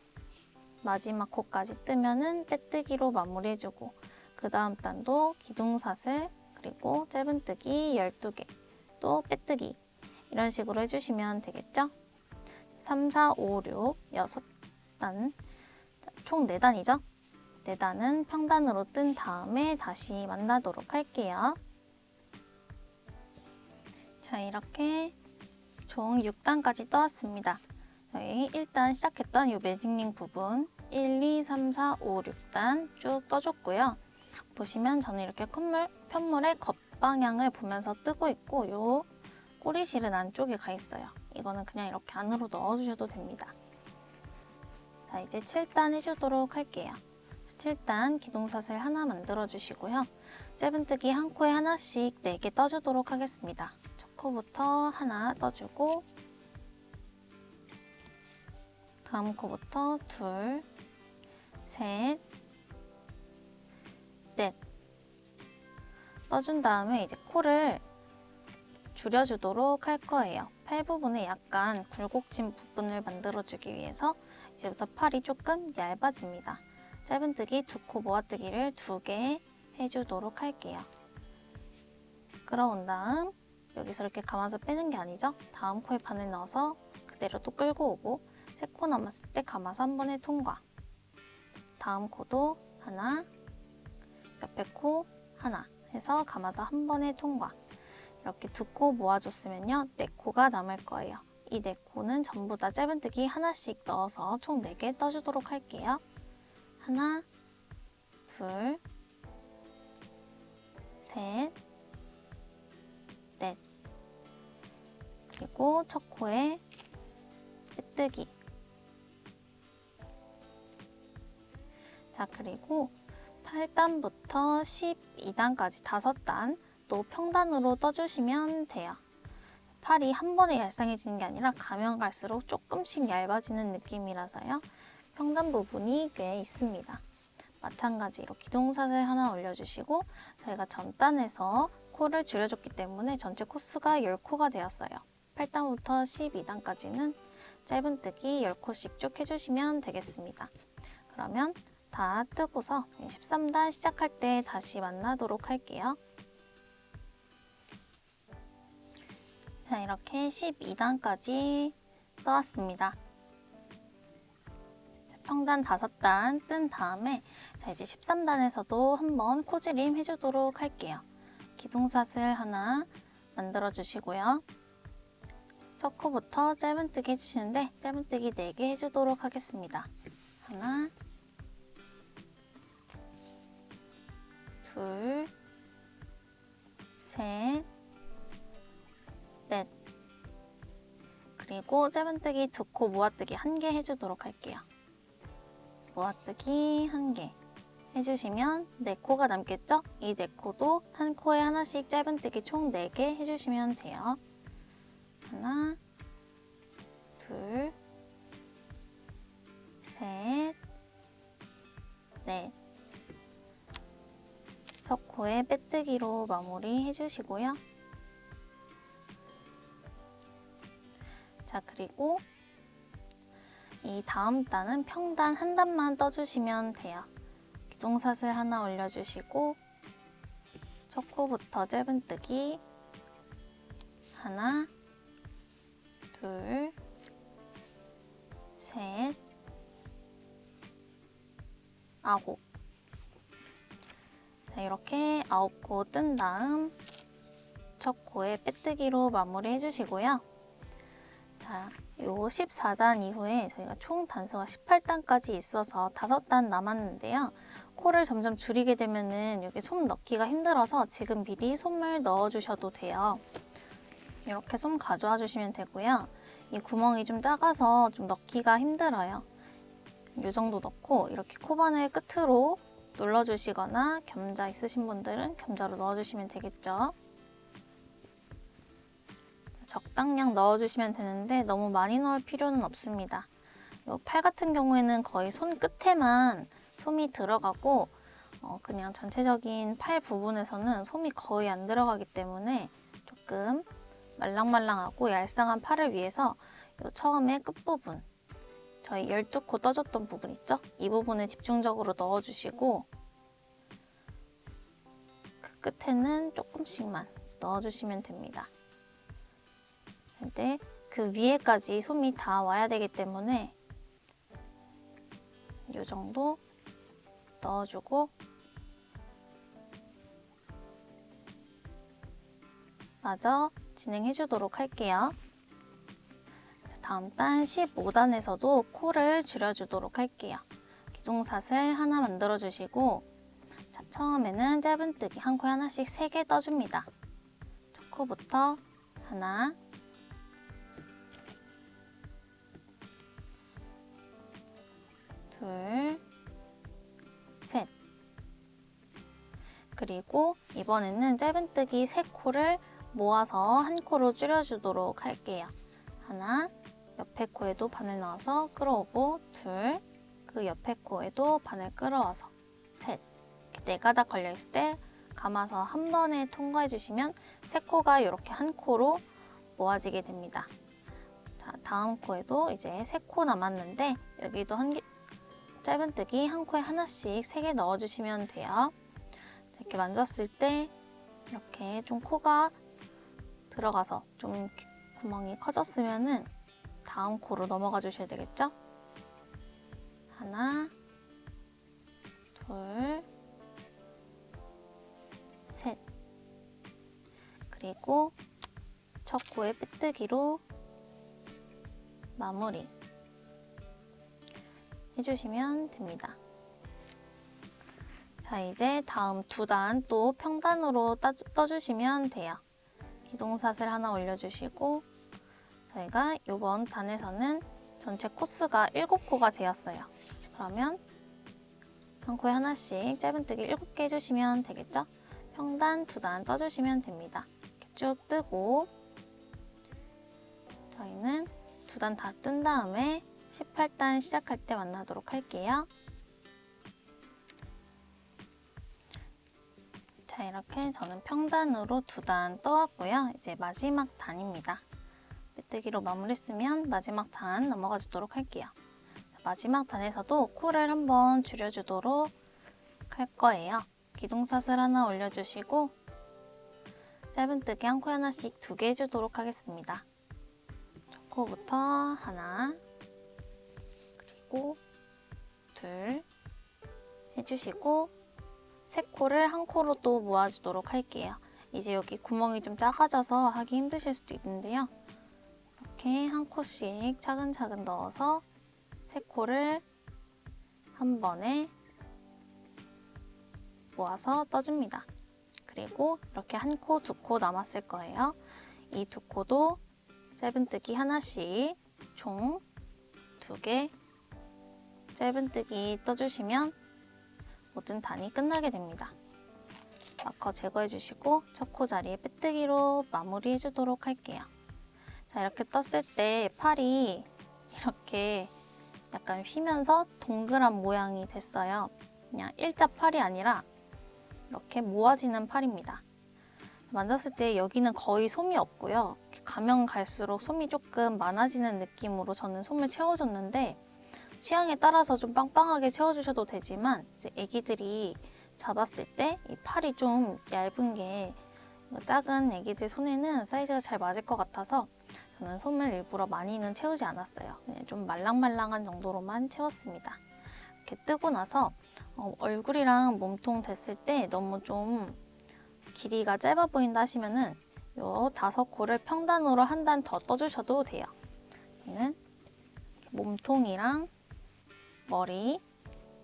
마지막 코까지 뜨면은 빼뜨기로 마무리해주고 그 다음 단도 기둥사슬 그리고 짧은뜨기 12개 또 빼뜨기 이런 식으로 해주시면 되겠죠? 3, 4, 5, 6, 6단 총 4단이죠? 4단은 평단으로 뜬 다음에 다시 만나도록 할게요. 자, 이렇게 총 6단까지 떠왔습니다. 저희 일단 시작했던 이 매직링 부분 1, 2, 3, 4, 5, 6단 쭉 떠줬고요. 보시면 저는 이렇게 편물의 겉방향을 보면서 뜨고 있고 요 꼬리실은 안쪽에 가 있어요. 이거는 그냥 이렇게 안으로 넣어주셔도 됩니다. 자, 이제 7단 해주도록 할게요. 7단 기둥사슬 하나 만들어 주시고요. 짧은뜨기 한 코에 하나씩 4개 떠주도록 하겠습니다. 첫 코부터 하나 떠주고 다음 코부터 둘, 셋, 넷 떠준 다음에 이제 코를 줄여주도록 할 거예요. 팔 부분에 약간 굴곡진 부분을 만들어주기 위해서 이제부터 팔이 조금 얇아집니다. 짧은뜨기 2코 모아뜨기를 2개 해주도록 할게요. 끌어온 다음 여기서 이렇게 감아서 빼는 게 아니죠. 다음 코에 바늘 넣어서 그대로 또 끌고 오고 3코 남았을 때 감아서 한 번에 통과. 다음 코도 하나, 옆에 코 하나 해서 감아서 한 번에 통과. 이렇게 2코 모아줬으면요. 4코가 남을 거예요. 이 4코는 전부 다 짧은뜨기 하나씩 넣어서 총 4개 떠주도록 할게요. 하나, 둘, 셋, 넷. 그리고 첫 코에 빼뜨기. 자, 그리고 8단부터 12단까지 5단 또 평단으로 떠주시면 돼요. 팔이 한 번에 얄쌍해지는 게 아니라 가면 갈수록 조금씩 얇아지는 느낌이라서요. 평단 부분이 꽤 있습니다. 마찬가지로 기둥사슬 하나 올려주시고 저희가 전단에서 코를 줄여줬기 때문에 전체 코수가 10코가 되었어요. 8단부터 12단까지는 짧은뜨기 10코씩 쭉 해주시면 되겠습니다. 그러면 다 뜨고서 13단 시작할 때 다시 만나도록 할게요. 자, 이렇게 12단까지 떠왔습니다. 평단 5단 뜬 다음에 자, 이제 13단에서도 한번 코지림 해주도록 할게요. 기둥사슬 하나 만들어 주시고요. 첫 코부터 짧은뜨기 해주시는데 짧은뜨기 4개 해주도록 하겠습니다. 하나, 둘, 셋, 넷. 그리고 짧은뜨기 2코 모아뜨기 1개 해주도록 할게요. 모아뜨기 1개 해주시면 4코가 남겠죠? 이 4코도 한 코에 하나씩 짧은뜨기 총 4개 해주시면 돼요. 하나, 둘, 셋, 넷. 첫 코에 빼뜨기로 마무리 해주시고요. 자, 그리고 이 다음 단은 평단 한 단만 떠주시면 돼요. 기둥사슬 하나 올려주시고 첫 코부터 짧은뜨기 하나, 둘, 셋, 9. 자, 이렇게 9코 뜬 다음 첫 코에 빼뜨기로 마무리 해주시고요. 자, 요 14단 이후에 저희가 총 단수가 18단까지 있어서 5단 남았는데요. 코를 점점 줄이게 되면은 여기 솜 넣기가 힘들어서 지금 미리 솜을 넣어주셔도 돼요. 이렇게 솜 가져와 주시면 되고요. 이 구멍이 좀 작아서 좀 넣기가 힘들어요. 이 정도 넣고 이렇게 코바늘 끝으로 눌러주시거나 겸자 있으신 분들은 겸자로 넣어주시면 되겠죠. 적당량 넣어주시면 되는데 너무 많이 넣을 필요는 없습니다. 이 팔 같은 경우에는 거의 손 끝에만 솜이 들어가고 그냥 전체적인 팔 부분에서는 솜이 거의 안 들어가기 때문에 조금 말랑말랑하고 얄쌍한 팔을 위해서 이 처음에 끝부분 저희 12코 떠줬던 부분 있죠? 이 부분에 집중적으로 넣어주시고 그 끝에는 조금씩만 넣어주시면 됩니다. 근데 그 위에까지 솜이 다 와야 되기 때문에 이 정도 넣어주고 마저 진행해 주도록 할게요. 다음 단 15단에서도 코를 줄여주도록 할게요. 기둥사슬 하나 만들어 주시고 자, 처음에는 짧은뜨기 한 코에 하나씩 3개 떠줍니다. 첫 코부터 하나, 둘, 셋. 그리고 이번에는 짧은뜨기 3코를 모아서 한 코로 줄여주도록 할게요. 하나, 옆에 코에도 바늘 넣어서 끌어오고 둘, 그 옆에 코에도 바늘 끌어와서 셋. 이렇게 4가닥 걸려있을 때 감아서 한 번에 통과해 주시면 3코가 이렇게 한 코로 모아지게 됩니다. 자, 다음 코에도 이제 3코 남았는데 여기도 짧은뜨기 한 코에 하나씩 3개 넣어주시면 돼요. 이렇게 만졌을 때 이렇게 좀 코가 들어가서 좀 구멍이 커졌으면은 다음 코로 넘어가 주셔야 되겠죠? 하나, 둘, 셋. 그리고 첫 코의 빼뜨기로 마무리 해주시면 됩니다. 자, 이제 다음 2단 또 평단으로 떠주시면 돼요. 기둥사슬 하나 올려주시고 저희가 이번 단에서는 전체 코수가 7코가 되었어요. 그러면 한 코에 하나씩 짧은뜨기 7개 해주시면 되겠죠? 평단 2단 떠주시면 됩니다. 이렇게 쭉 뜨고 저희는 2단 다 뜬 다음에 18단 시작할 때 만나도록 할게요. 자, 이렇게 저는 평단으로 2단 떠왔고요. 이제 마지막 단입니다. 빼뜨기로 마무리 했으면 마지막 단 넘어가 주도록 할게요. 마지막 단에서도 코를 한번 줄여주도록 할 거예요. 기둥사슬 하나 올려주시고 짧은뜨기 한 코에 하나씩 2개 해주도록 하겠습니다. 첫 코부터 하나, 그리고 둘 해주시고 3코를 한 코로 또 모아주도록 할게요. 이제 여기 구멍이 좀 작아져서 하기 힘드실 수도 있는데요. 이렇게 한 코씩 차근차근 넣어서 3코를 한 번에 모아서 떠줍니다. 그리고 이렇게 1코, 2코 남았을 거예요. 이 2코도 짧은뜨기 하나씩 총 2개 짧은뜨기 떠주시면 모든 단이 끝나게 됩니다. 마커 제거해 주시고 첫 코 자리에 빼뜨기로 마무리해 주도록 할게요. 자, 이렇게 떴을 때 팔이 이렇게 약간 휘면서 동그란 모양이 됐어요. 그냥 일자 팔이 아니라 이렇게 모아지는 팔입니다. 만졌을 때 여기는 거의 솜이 없고요. 가면 갈수록 솜이 조금 많아지는 느낌으로 저는 솜을 채워줬는데 취향에 따라서 좀 빵빵하게 채워주셔도 되지만 이제 애기들이 잡았을 때 이 팔이 좀 얇은 게 작은 애기들 손에는 사이즈가 잘 맞을 것 같아서 저는 솜을 일부러 많이는 채우지 않았어요. 그냥 좀 말랑말랑한 정도로만 채웠습니다. 이렇게 뜨고 나서 얼굴이랑 몸통 됐을 때 너무 좀 길이가 짧아 보인다 하시면은 요 5코를 평단으로 한 단 더 떠주셔도 돼요. 저는 몸통이랑 머리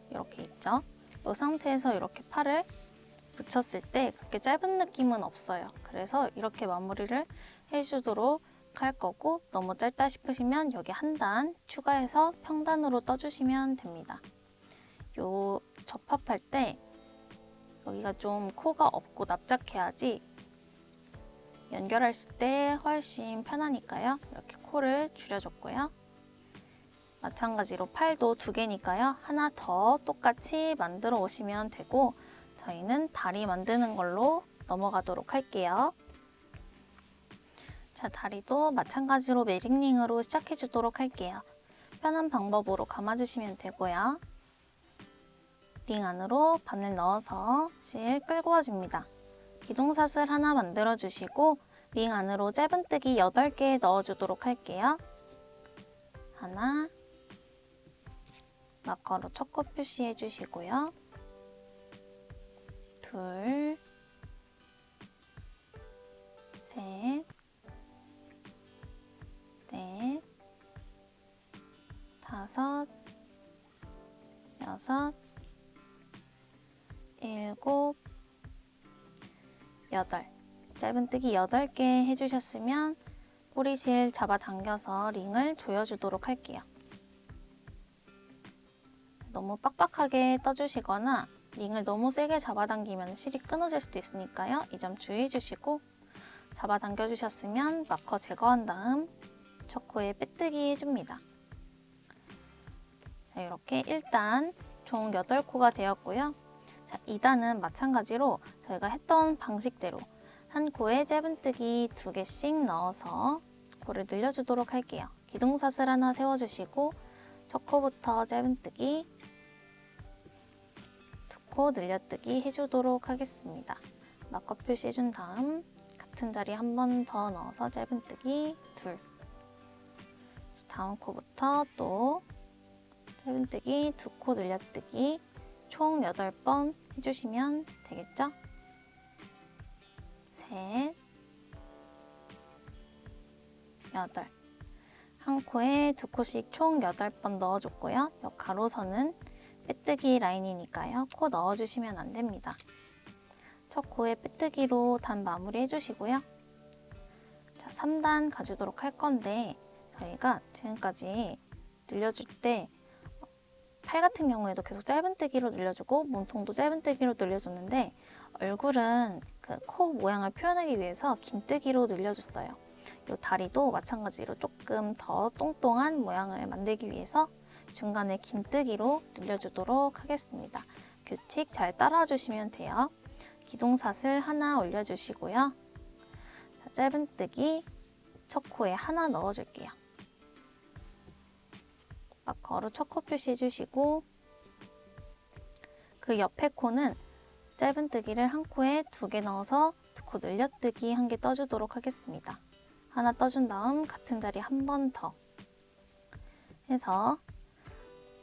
이렇게 있죠. 이 상태에서 이렇게 팔을 붙였을 때 그렇게 짧은 느낌은 없어요. 그래서 이렇게 마무리를 해주도록 할 거고 너무 짧다 싶으시면 여기 한 단 추가해서 평단으로 떠주시면 됩니다. 요 접합할 때 여기가 좀 코가 없고 납작해야지 연결했을 때 훨씬 편하니까요. 이렇게 코를 줄여줬고요. 마찬가지로 팔도 2개니까요. 하나 더 똑같이 만들어 오시면 되고 저희는 다리 만드는 걸로 넘어가도록 할게요. 자, 다리도 마찬가지로 매직링으로 시작해 주도록 할게요. 편한 방법으로 감아주시면 되고요. 링 안으로 바늘 넣어서 실 끌고 와줍니다. 기둥사슬 하나 만들어주시고 링 안으로 짧은뜨기 8개 넣어주도록 할게요. 하나, 마커로 첫 코 표시해 주시고요. 둘, 셋, 넷, 다섯, 여섯, 일곱, 여덟. 짧은뜨기 8개 해주셨으면 꼬리실 잡아당겨서 링을 조여주도록 할게요. 너무 빡빡하게 떠주시거나 링을 너무 세게 잡아당기면 실이 끊어질 수도 있으니까요. 이 점 주의해 주시고 잡아당겨 주셨으면 마커 제거한 다음 첫 코에 빼뜨기 해줍니다. 자, 이렇게 1단 총 8코가 되었고요. 자, 2단은 마찬가지로 저희가 했던 방식대로 한 코에 짧은뜨기 2개씩 넣어서 코를 늘려주도록 할게요. 기둥사슬 하나 세워주시고 첫 코부터 짧은뜨기 2코 늘려뜨기 해주도록 하겠습니다. 마커 표시해준 다음 같은 자리 한 번 더 넣어서 짧은뜨기 2. 다음 코부터 또 짧은뜨기 2코 늘려뜨기 총 8번 해주시면 되겠죠? 셋, 8. 한 코에 2코씩 총 8번 넣어줬고요. 옆 가로선은 빼뜨기 라인이니까요. 코 넣어주시면 안 됩니다. 첫 코에 빼뜨기로 단 마무리 해주시고요. 자, 3단 가주도록 할 건데 저희가 지금까지 늘려줄 때 팔 같은 경우에도 계속 짧은뜨기로 늘려주고 몸통도 짧은뜨기로 늘려줬는데 얼굴은 그 코 모양을 표현하기 위해서 긴뜨기로 늘려줬어요. 이 다리도 마찬가지로 조금 더 똥똥한 모양을 만들기 위해서 중간에 긴뜨기로 늘려주도록 하겠습니다. 규칙 잘 따라와 주시면 돼요. 기둥사슬 하나 올려주시고요. 자, 짧은뜨기 첫 코에 하나 넣어줄게요. 마커로 첫 코 표시해 주시고 그 옆에 코는 짧은뜨기를 한 코에 2개 넣어서 2코 늘려뜨기 1개 떠주도록 하겠습니다. 하나 떠준 다음 같은 자리 한 번 더 해서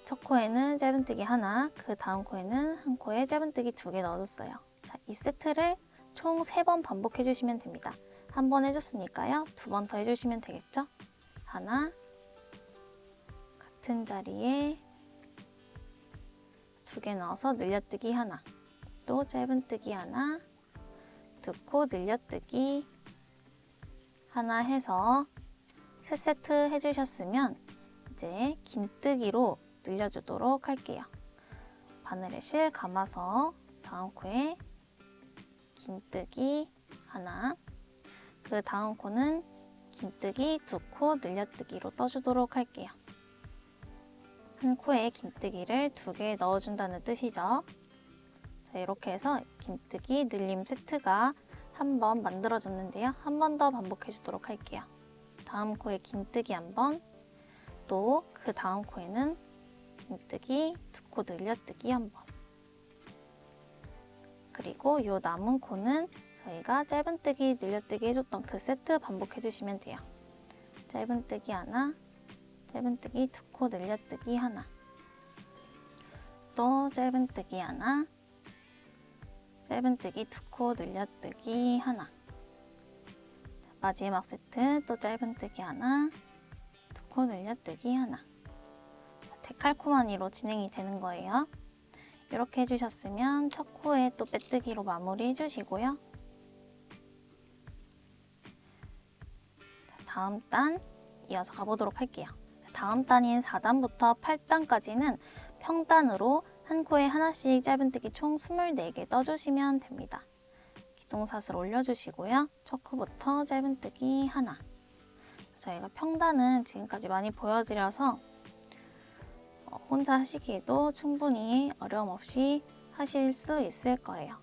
첫 코에는 짧은뜨기 하나, 그 다음 코에는 한 코에 짧은뜨기 2개 넣어줬어요. 자, 이 세트를 총 3번 반복해 주시면 됩니다. 한 번 해줬으니까요. 2번 더 해주시면 되겠죠? 하나, 같은 자리에 2개 넣어서 늘려뜨기 하나, 또 짧은뜨기 하나, 2코 늘려뜨기 하나 해서 3세트 해주셨으면 이제 긴뜨기로 늘려주도록 할게요. 바늘에 실 감아서 다음 코에 긴뜨기 하나, 그 다음 코는 긴뜨기 2코 늘려뜨기로 떠주도록 할게요. 한 코에 긴뜨기를 2개 넣어준다는 뜻이죠. 자, 이렇게 해서 긴뜨기 늘림 세트가 한 번 만들어졌는데요. 한 번 더 반복해 주도록 할게요. 다음 코에 긴뜨기 한 번, 또 그 다음 코에는 긴뜨기 2코 늘려뜨기 한 번. 그리고 이 남은 코는 저희가 짧은뜨기 늘려뜨기 해줬던 그 세트 반복해 주시면 돼요. 짧은뜨기 하나, 짧은뜨기 2코 늘려뜨기 하나, 또 짧은뜨기 하나, 짧은뜨기 2코 늘려뜨기 하나. 마지막 세트 또 짧은뜨기 하나, 2코 늘려뜨기 하나. 데칼코마니로 진행이 되는 거예요. 이렇게 해주셨으면 첫 코에 또 빼뜨기로 마무리 해주시고요. 자, 다음 단 이어서 가보도록 할게요. 다음 단인 4단부터 8단까지는 평단으로 한 코에 하나씩 짧은뜨기 총 24개 떠주시면 됩니다. 기둥사슬 올려주시고요. 첫 코부터 짧은뜨기 하나. 저희가 평단은 지금까지 많이 보여드려서 혼자 하시기에도 충분히 어려움 없이 하실 수 있을 거예요.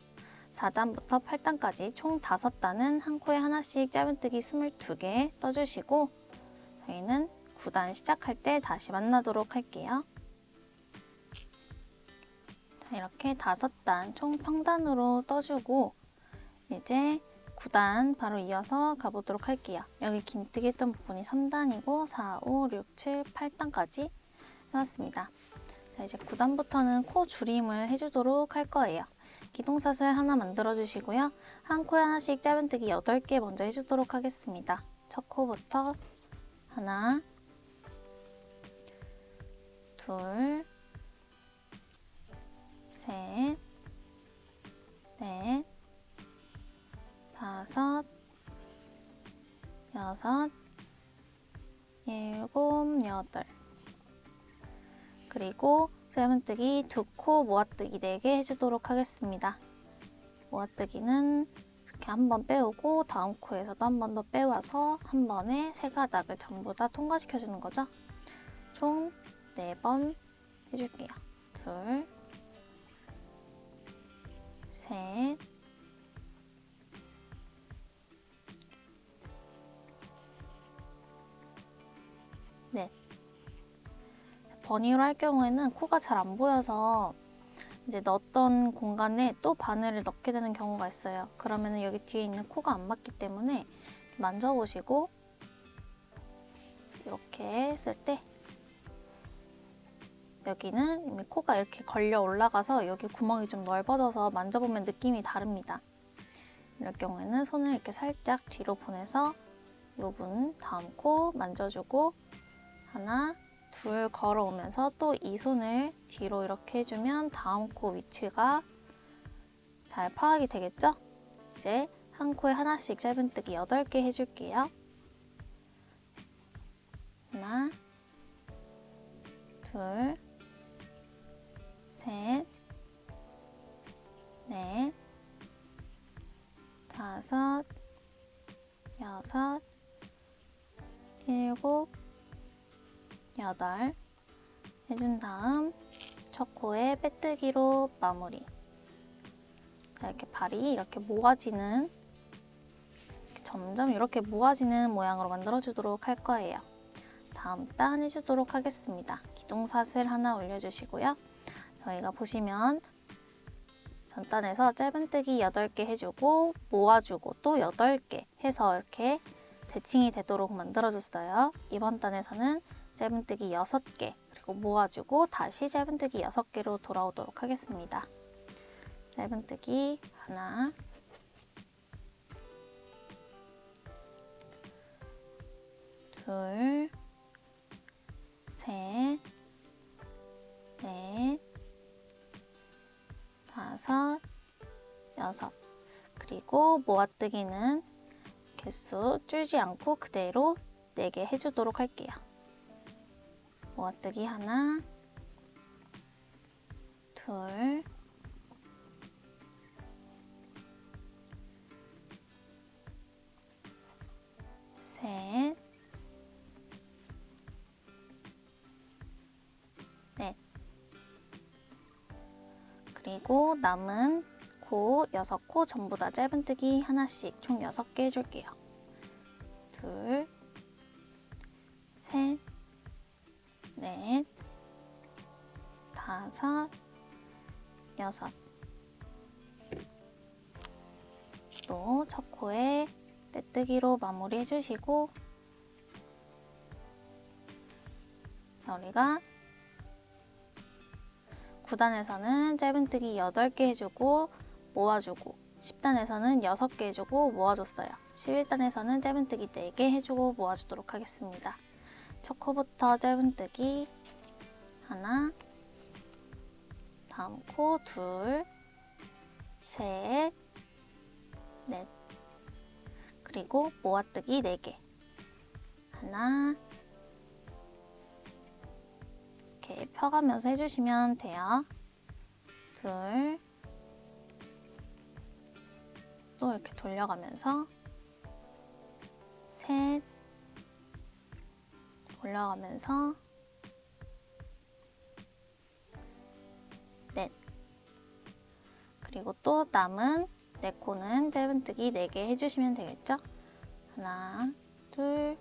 4단부터 8단까지 총 5단은 한 코에 하나씩 짧은뜨기 22개 떠주시고 저희는 9단 시작할 때 다시 만나도록 할게요. 자, 이렇게 5단 총 평단으로 떠주고 이제 9단 바로 이어서 가보도록 할게요. 여기 긴뜨기 했던 부분이 3단이고 4, 5, 6, 7, 8단까지 해왔습니다. 자, 이제 9단부터는 코 줄임을 해주도록 할 거예요. 기둥사슬 하나 만들어주시고요. 한 코에 하나씩 짧은뜨기 8개 먼저 해주도록 하겠습니다. 첫 코부터 하나, 둘, 셋, 넷, 다섯, 여섯, 일곱, 여덟. 그리고 짧은뜨기 2코, 모아뜨기 4개 해주도록 하겠습니다. 모아뜨기는 이렇게 한 번 빼오고 다음 코에서도 한 번 더 빼와서 한 번에 3가닥을 전부 다 통과시켜주는 거죠. 총 4번 해줄게요. 둘, 셋, 넷. 버니로 할 경우에는 코가 잘 안 보여서 이제 넣었던 공간에 또 바늘을 넣게 되는 경우가 있어요. 그러면 여기 뒤에 있는 코가 안 맞기 때문에 만져보시고 이렇게 했을 때 여기는 이미 코가 이렇게 걸려 올라가서 여기 구멍이 좀 넓어져서 만져보면 느낌이 다릅니다. 이럴 경우에는 손을 이렇게 살짝 뒤로 보내서 이 부분 다음 코 만져주고 하나, 둘 걸어오면서 또 이 손을 뒤로 이렇게 해주면 다음 코 위치가 잘 파악이 되겠죠? 이제 한 코에 하나씩 짧은뜨기 8개 해줄게요. 하나, 둘, 셋, 넷, 다섯, 여섯, 일곱, 8 해준 다음 첫 코에 빼뜨기로 마무리. 이렇게 발이 이렇게 모아지는 점점 이렇게 모아지는 모양으로 만들어주도록 할 거예요. 다음 단 해주도록 하겠습니다. 기둥사슬 하나 올려주시고요. 저희가 보시면 전단에서 짧은뜨기 8개 해주고 모아주고 또 8개 해서 이렇게 대칭이 되도록 만들어줬어요. 이번 단에서는 짧은뜨기 6개 그리고 모아주고 다시 짧은뜨기 6개로 돌아오도록 하겠습니다. 짧은뜨기 하나, 둘, 셋, 넷, 다섯, 여섯. 그리고 모아뜨기는 개수 줄지 않고 그대로 4개 해주도록 할게요. 모아뜨기 하나, 둘, 셋, 넷. 그리고 남은 코 6코 전부 다 짧은뜨기 하나씩 총 6개 해줄게요. 둘, 셋, 넷, 다섯, 여섯. 또 첫 코에 빼뜨기로 마무리 해주시고 우리가 9단에서는 짧은뜨기 8개 해주고 모아주고 10단에서는 6개 해주고 모아줬어요. 11단에서는 짧은뜨기 4개 해주고 모아주도록 하겠습니다. 첫 코부터 짧은뜨기 하나, 다음 코 둘, 셋, 넷. 그리고 모아뜨기 4개. 하나, 이렇게 펴가면서 해주시면 돼요. 둘, 또 이렇게 돌려가면서 셋, 올라가면서 넷. 그리고 또 남은 4코는 짧은뜨기 4개 해주시면 되겠죠? 하나, 둘,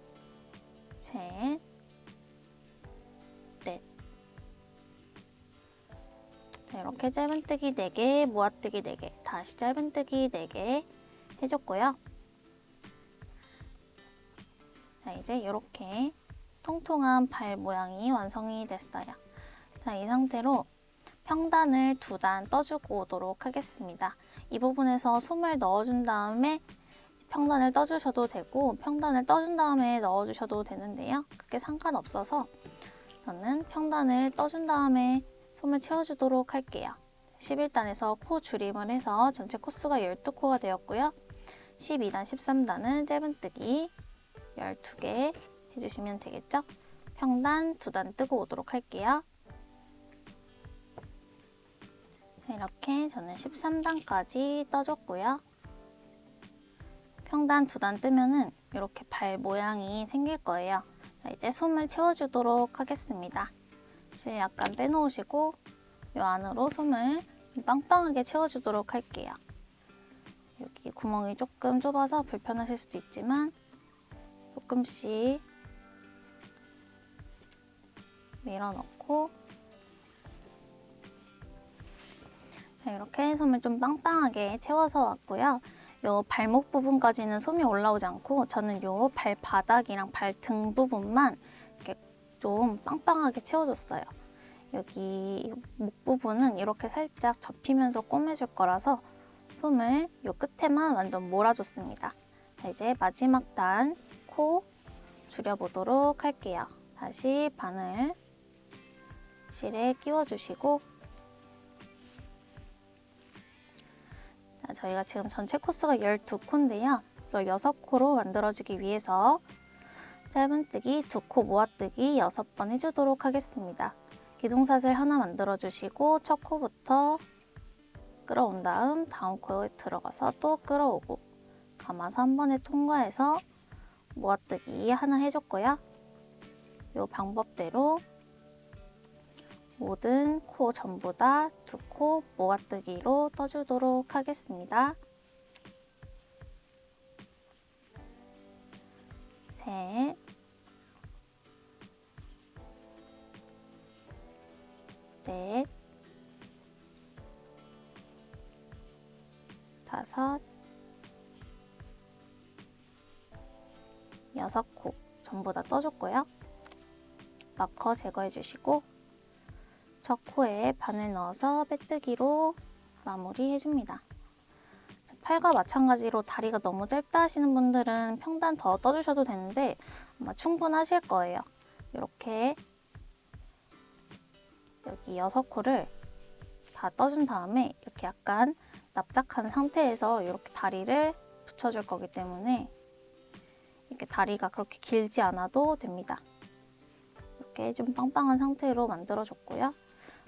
셋, 자, 이렇게 짧은뜨기 4개, 모아뜨기 4개, 다시 짧은뜨기 4개 해줬고요. 자, 이제 이렇게 통통한 발 모양이 완성이 됐어요. 자, 이 상태로 평단을 2단 떠주고 오도록 하겠습니다. 이 부분에서 솜을 넣어준 다음에 평단을 떠주셔도 되고 평단을 떠준 다음에 넣어주셔도 되는데요. 그게 상관없어서 저는 평단을 떠준 다음에 솜을 채워주도록 할게요. 11단에서 코 줄임을 해서 전체 코수가 12코가 되었고요. 12단, 13단은 짧은뜨기 12개 해주시면 되겠죠? 평단 2단 뜨고 오도록 할게요. 이렇게 저는 13단까지 떠줬고요. 평단 2단 뜨면은 이렇게 발 모양이 생길 거예요. 자, 이제 솜을 채워주도록 하겠습니다. 실 약간 빼놓으시고 이 안으로 솜을 빵빵하게 채워주도록 할게요. 여기 구멍이 조금 좁아서 불편하실 수도 있지만 조금씩 밀어넣고 자, 이렇게 솜을 좀 빵빵하게 채워서 왔고요. 요 발목 부분까지는 솜이 올라오지 않고 저는 요 발바닥이랑 발등 부분만 이렇게 좀 빵빵하게 채워줬어요. 여기 목 부분은 이렇게 살짝 접히면서 꼬매줄 거라서 솜을 요 끝에만 완전 몰아줬습니다. 자, 이제 마지막 단 코 줄여보도록 할게요. 다시 바늘 실에 끼워주시고 자, 저희가 지금 전체 코수가 12코인데요. 이걸 6코로 만들어주기 위해서 짧은뜨기 2코, 모아뜨기 6번 해주도록 하겠습니다. 기둥사슬 하나 만들어주시고 첫 코부터 끌어온 다음 코에 들어가서 또 끌어오고 감아서 한 번에 통과해서 모아뜨기 하나 해줬고요. 이 방법대로 모든 코 전부 다 2코 모아뜨기로 떠주도록 하겠습니다. 셋, 넷, 다섯, 6코 전부 다 떠줬고요. 마커 제거해 주시고 첫 코에 바늘 넣어서 빼뜨기로 마무리 해줍니다. 팔과 마찬가지로 다리가 너무 짧다 하시는 분들은 평단 더 떠주셔도 되는데 아마 충분하실 거예요. 이렇게 여기 6코를 다 떠준 다음에 이렇게 약간 납작한 상태에서 이렇게 다리를 붙여줄 거기 때문에 이렇게 다리가 그렇게 길지 않아도 됩니다. 이렇게 좀 빵빵한 상태로 만들어줬고요.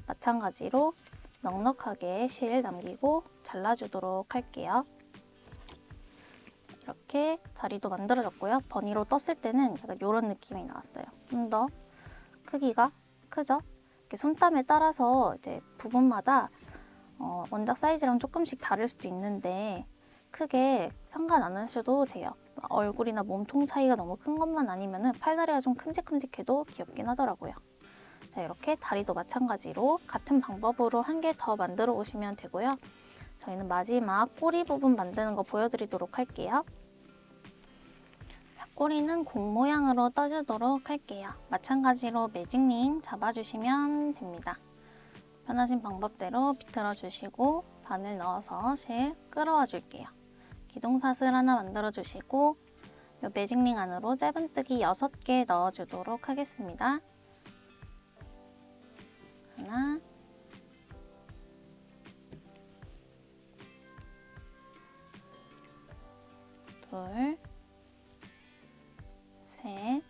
마찬가지로 넉넉하게 실 남기고 잘라주도록 할게요. 이렇게 다리도 만들어졌고요. 버니로 떴을 때는 약간 이런 느낌이 나왔어요. 좀 더 크기가 크죠? 이렇게 손땀에 따라서 이제 부분마다 원작 사이즈랑 조금씩 다를 수도 있는데 크게 상관 안 하셔도 돼요. 얼굴이나 몸통 차이가 너무 큰 것만 아니면 팔다리가 좀 큼직큼직해도 귀엽긴 하더라고요. 자, 이렇게 다리도 마찬가지로 같은 방법으로 한 개 더 만들어 오시면 되고요. 저희는 마지막 꼬리 부분 만드는 거 보여드리도록 할게요. 자, 꼬리는 공 모양으로 떠주도록 할게요. 마찬가지로 매직링 잡아주시면 됩니다. 편하신 방법대로 비틀어 주시고 바늘 넣어서 실 끌어와 줄게요. 기둥사슬 하나 만들어 주시고 이 매직링 안으로 짧은뜨기 6개 넣어주도록 하겠습니다. 하나, 둘, 셋,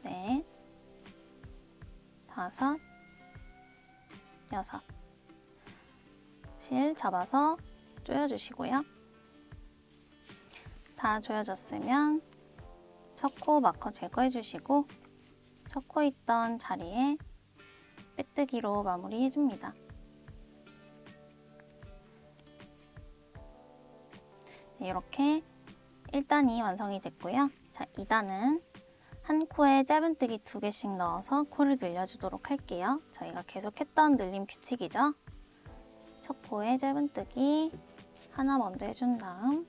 넷, 다섯, 6. 실 잡아서 조여주시고요. 다 조여졌으면 첫 코 마커 제거해주시고 첫 코 있던 자리에 빼뜨기로 마무리해줍니다. 이렇게 1단이 완성이 됐고요. 자, 2단은 한 코에 짧은뜨기 2개씩 넣어서 코를 늘려주도록 할게요. 저희가 계속 했던 늘림 규칙이죠. 첫 코에 짧은뜨기 하나 먼저 해준 다음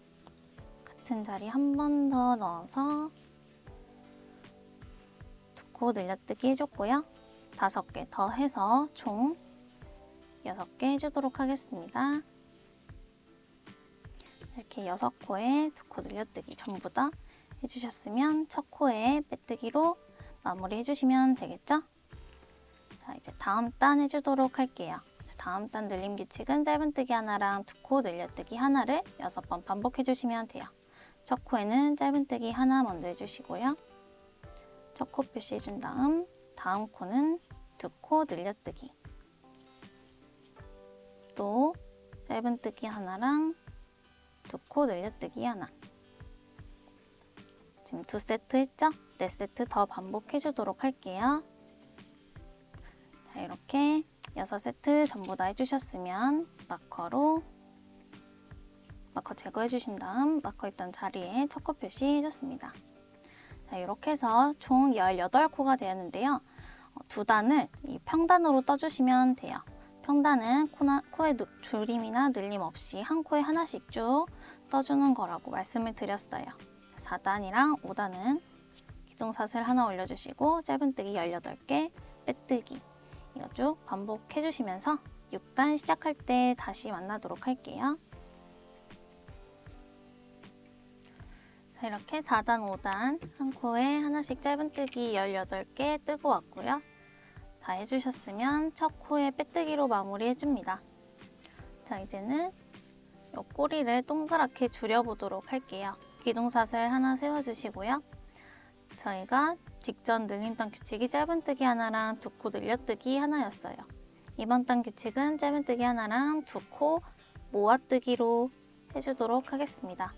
같은 자리 한 번 더 넣어서 2코 늘려뜨기 해줬고요. 5개 더 해서 총 6개 해주도록 하겠습니다. 이렇게 6코에 2코 늘려뜨기 전부 다 해주셨으면 첫 코에 빼뜨기로 마무리 해주시면 되겠죠? 자, 이제 다음 단 해주도록 할게요. 다음 단 늘림 규칙은 짧은뜨기 하나랑 2코 늘려뜨기 하나를 6번 반복해주시면 돼요. 첫 코에는 짧은뜨기 하나 먼저 해주시고요. 첫 코 표시해준 다음 코는 2코 늘려뜨기, 또 짧은뜨기 하나랑 2코 늘려뜨기 하나. 지금 2세트 했죠? 4세트 더 반복해주도록 할게요. 자, 이렇게 6세트 전부 다 해주셨으면 마커 제거해주신 다음 마커 있던 자리에 첫 코 표시해줬습니다. 자, 이렇게 해서 총 18코가 되었는데요. 두 단을 이 평단으로 떠주시면 돼요. 평단은 코에 줄임이나 늘림 없이 한 코에 하나씩 쭉 떠주는 거라고 말씀을 드렸어요. 4단이랑 5단은 기둥사슬 하나 올려주시고 짧은뜨기 18개, 빼뜨기 이거 쭉 반복해주시면서 6단 시작할 때 다시 만나도록 할게요. 자, 이렇게 4단, 5단 한 코에 하나씩 짧은뜨기 18개 뜨고 왔고요. 다 해주셨으면 첫 코에 빼뜨기로 마무리 해줍니다. 자, 이제는 이 꼬리를 동그랗게 줄여보도록 할게요. 기둥사슬 하나 세워주시고요. 저희가 직전 늘림단 규칙이 짧은뜨기 하나랑 2코 늘려뜨기 하나였어요. 이번 단 규칙은 짧은뜨기 하나랑 2코 모아뜨기로 해주도록 하겠습니다.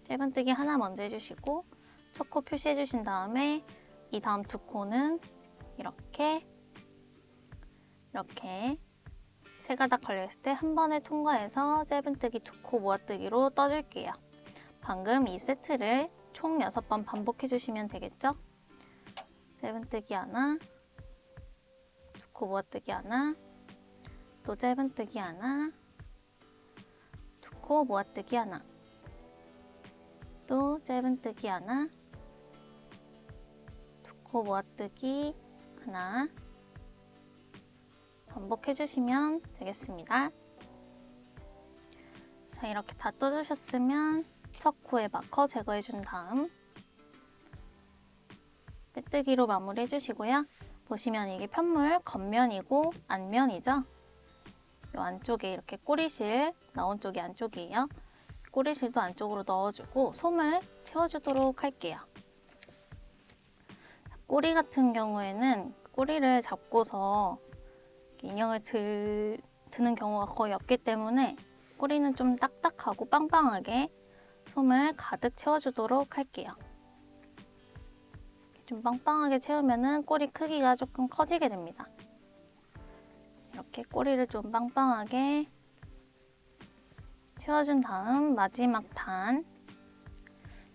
짧은뜨기 하나 먼저 해주시고 첫 코 표시해주신 다음에 이 다음 2코는 이렇게 세 가닥 걸려있을 때 한 번에 통과해서 짧은뜨기 2코 모아뜨기로 떠줄게요. 방금 2세트를 총 6번 반복해주시면 되겠죠? 짧은뜨기 하나, 2코 모아뜨기 하나, 또 짧은뜨기 하나, 2코 모아뜨기 하나, 또 짧은뜨기 하나, 2코 모아뜨기 하나 반복해주시면 되겠습니다. 자, 이렇게 다 떠주셨으면 첫 코에 마커 제거해준 다음 빼뜨기로 마무리 해주시고요. 보시면 이게 편물 겉면이고 안면이죠? 이 안쪽에 이렇게 꼬리실 나온 쪽이 안쪽이에요. 꼬리실도 안쪽으로 넣어주고 솜을 채워주도록 할게요. 꼬리 같은 경우에는 꼬리를 잡고서 인형을 드는 경우가 거의 없기 때문에 꼬리는 좀 딱딱하고 빵빵하게 솜을 가득 채워주도록 할게요. 좀 빵빵하게 채우면 꼬리 크기가 조금 커지게 됩니다. 이렇게 꼬리를 좀 빵빵하게 채워준 다음 마지막 단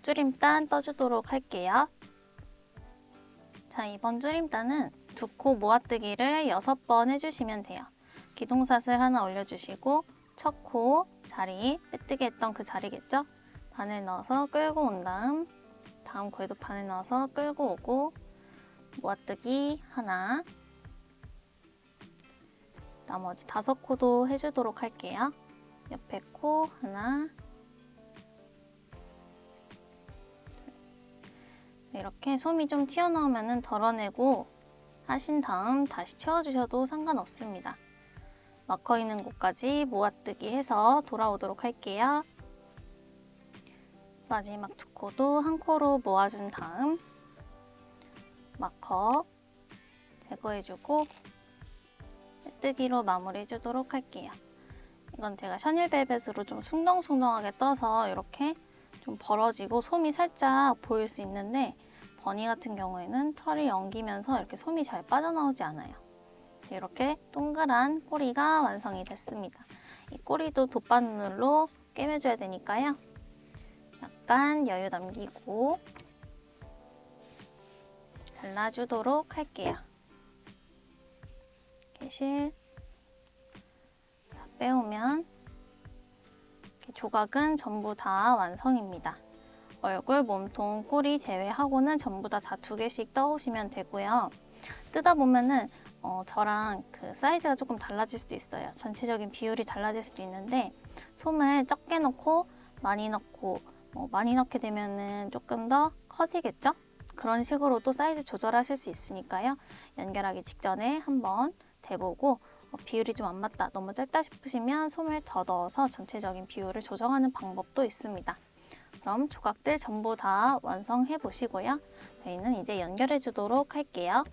줄임단 떠주도록 할게요. 자, 이번 줄임단은 2코 모아뜨기를 6번 해주시면 돼요. 기둥사슬 하나 올려주시고 첫 코 자리, 빼뜨기 했던 그 자리겠죠? 바늘 넣어서 끌고 온 다음 코에도 바늘 넣어서 끌고 오고 모아뜨기 하나, 나머지 5코도 해주도록 할게요. 옆에 코 하나, 이렇게 솜이 좀 튀어나오면 덜어내고 하신 다음 다시 채워주셔도 상관없습니다. 마커 있는 곳까지 모아뜨기 해서 돌아오도록 할게요. 마지막 2코도 한 코로 모아준 다음 마커 제거해주고 빼뜨기로 마무리해주도록 할게요. 이건 제가 샤넬벨벳으로 좀 숭덩숭덩하게 떠서 이렇게 좀 벌어지고 솜이 살짝 보일 수 있는데 버니 같은 경우에는 털이 엉기면서 이렇게 솜이 잘 빠져나오지 않아요. 이렇게 동그란 꼬리가 완성이 됐습니다. 이 꼬리도 돗바늘로 꿰매줘야 되니까요. 약간 여유 남기고 잘라주도록 할게요. 이렇게 실 다 빼오면 이렇게 조각은 전부 다 완성입니다. 얼굴, 몸통, 꼬리 제외하고는 전부 다 2개씩 떠오시면 되고요. 뜯어 보면은 저랑 그 사이즈가 조금 달라질 수도 있어요. 전체적인 비율이 달라질 수도 있는데 솜을 적게 넣고 많이 넣고 많이 넣게 되면은 조금 더 커지겠죠? 그런 식으로 또 사이즈 조절하실 수 있으니까요. 연결하기 직전에 한번 대보고 비율이 좀 안 맞다, 너무 짧다 싶으시면 솜을 더 넣어서 전체적인 비율을 조정하는 방법도 있습니다. 그럼 조각들 전부 다 완성해 보시고요. 저희는 이제 연결해 주도록 할게요.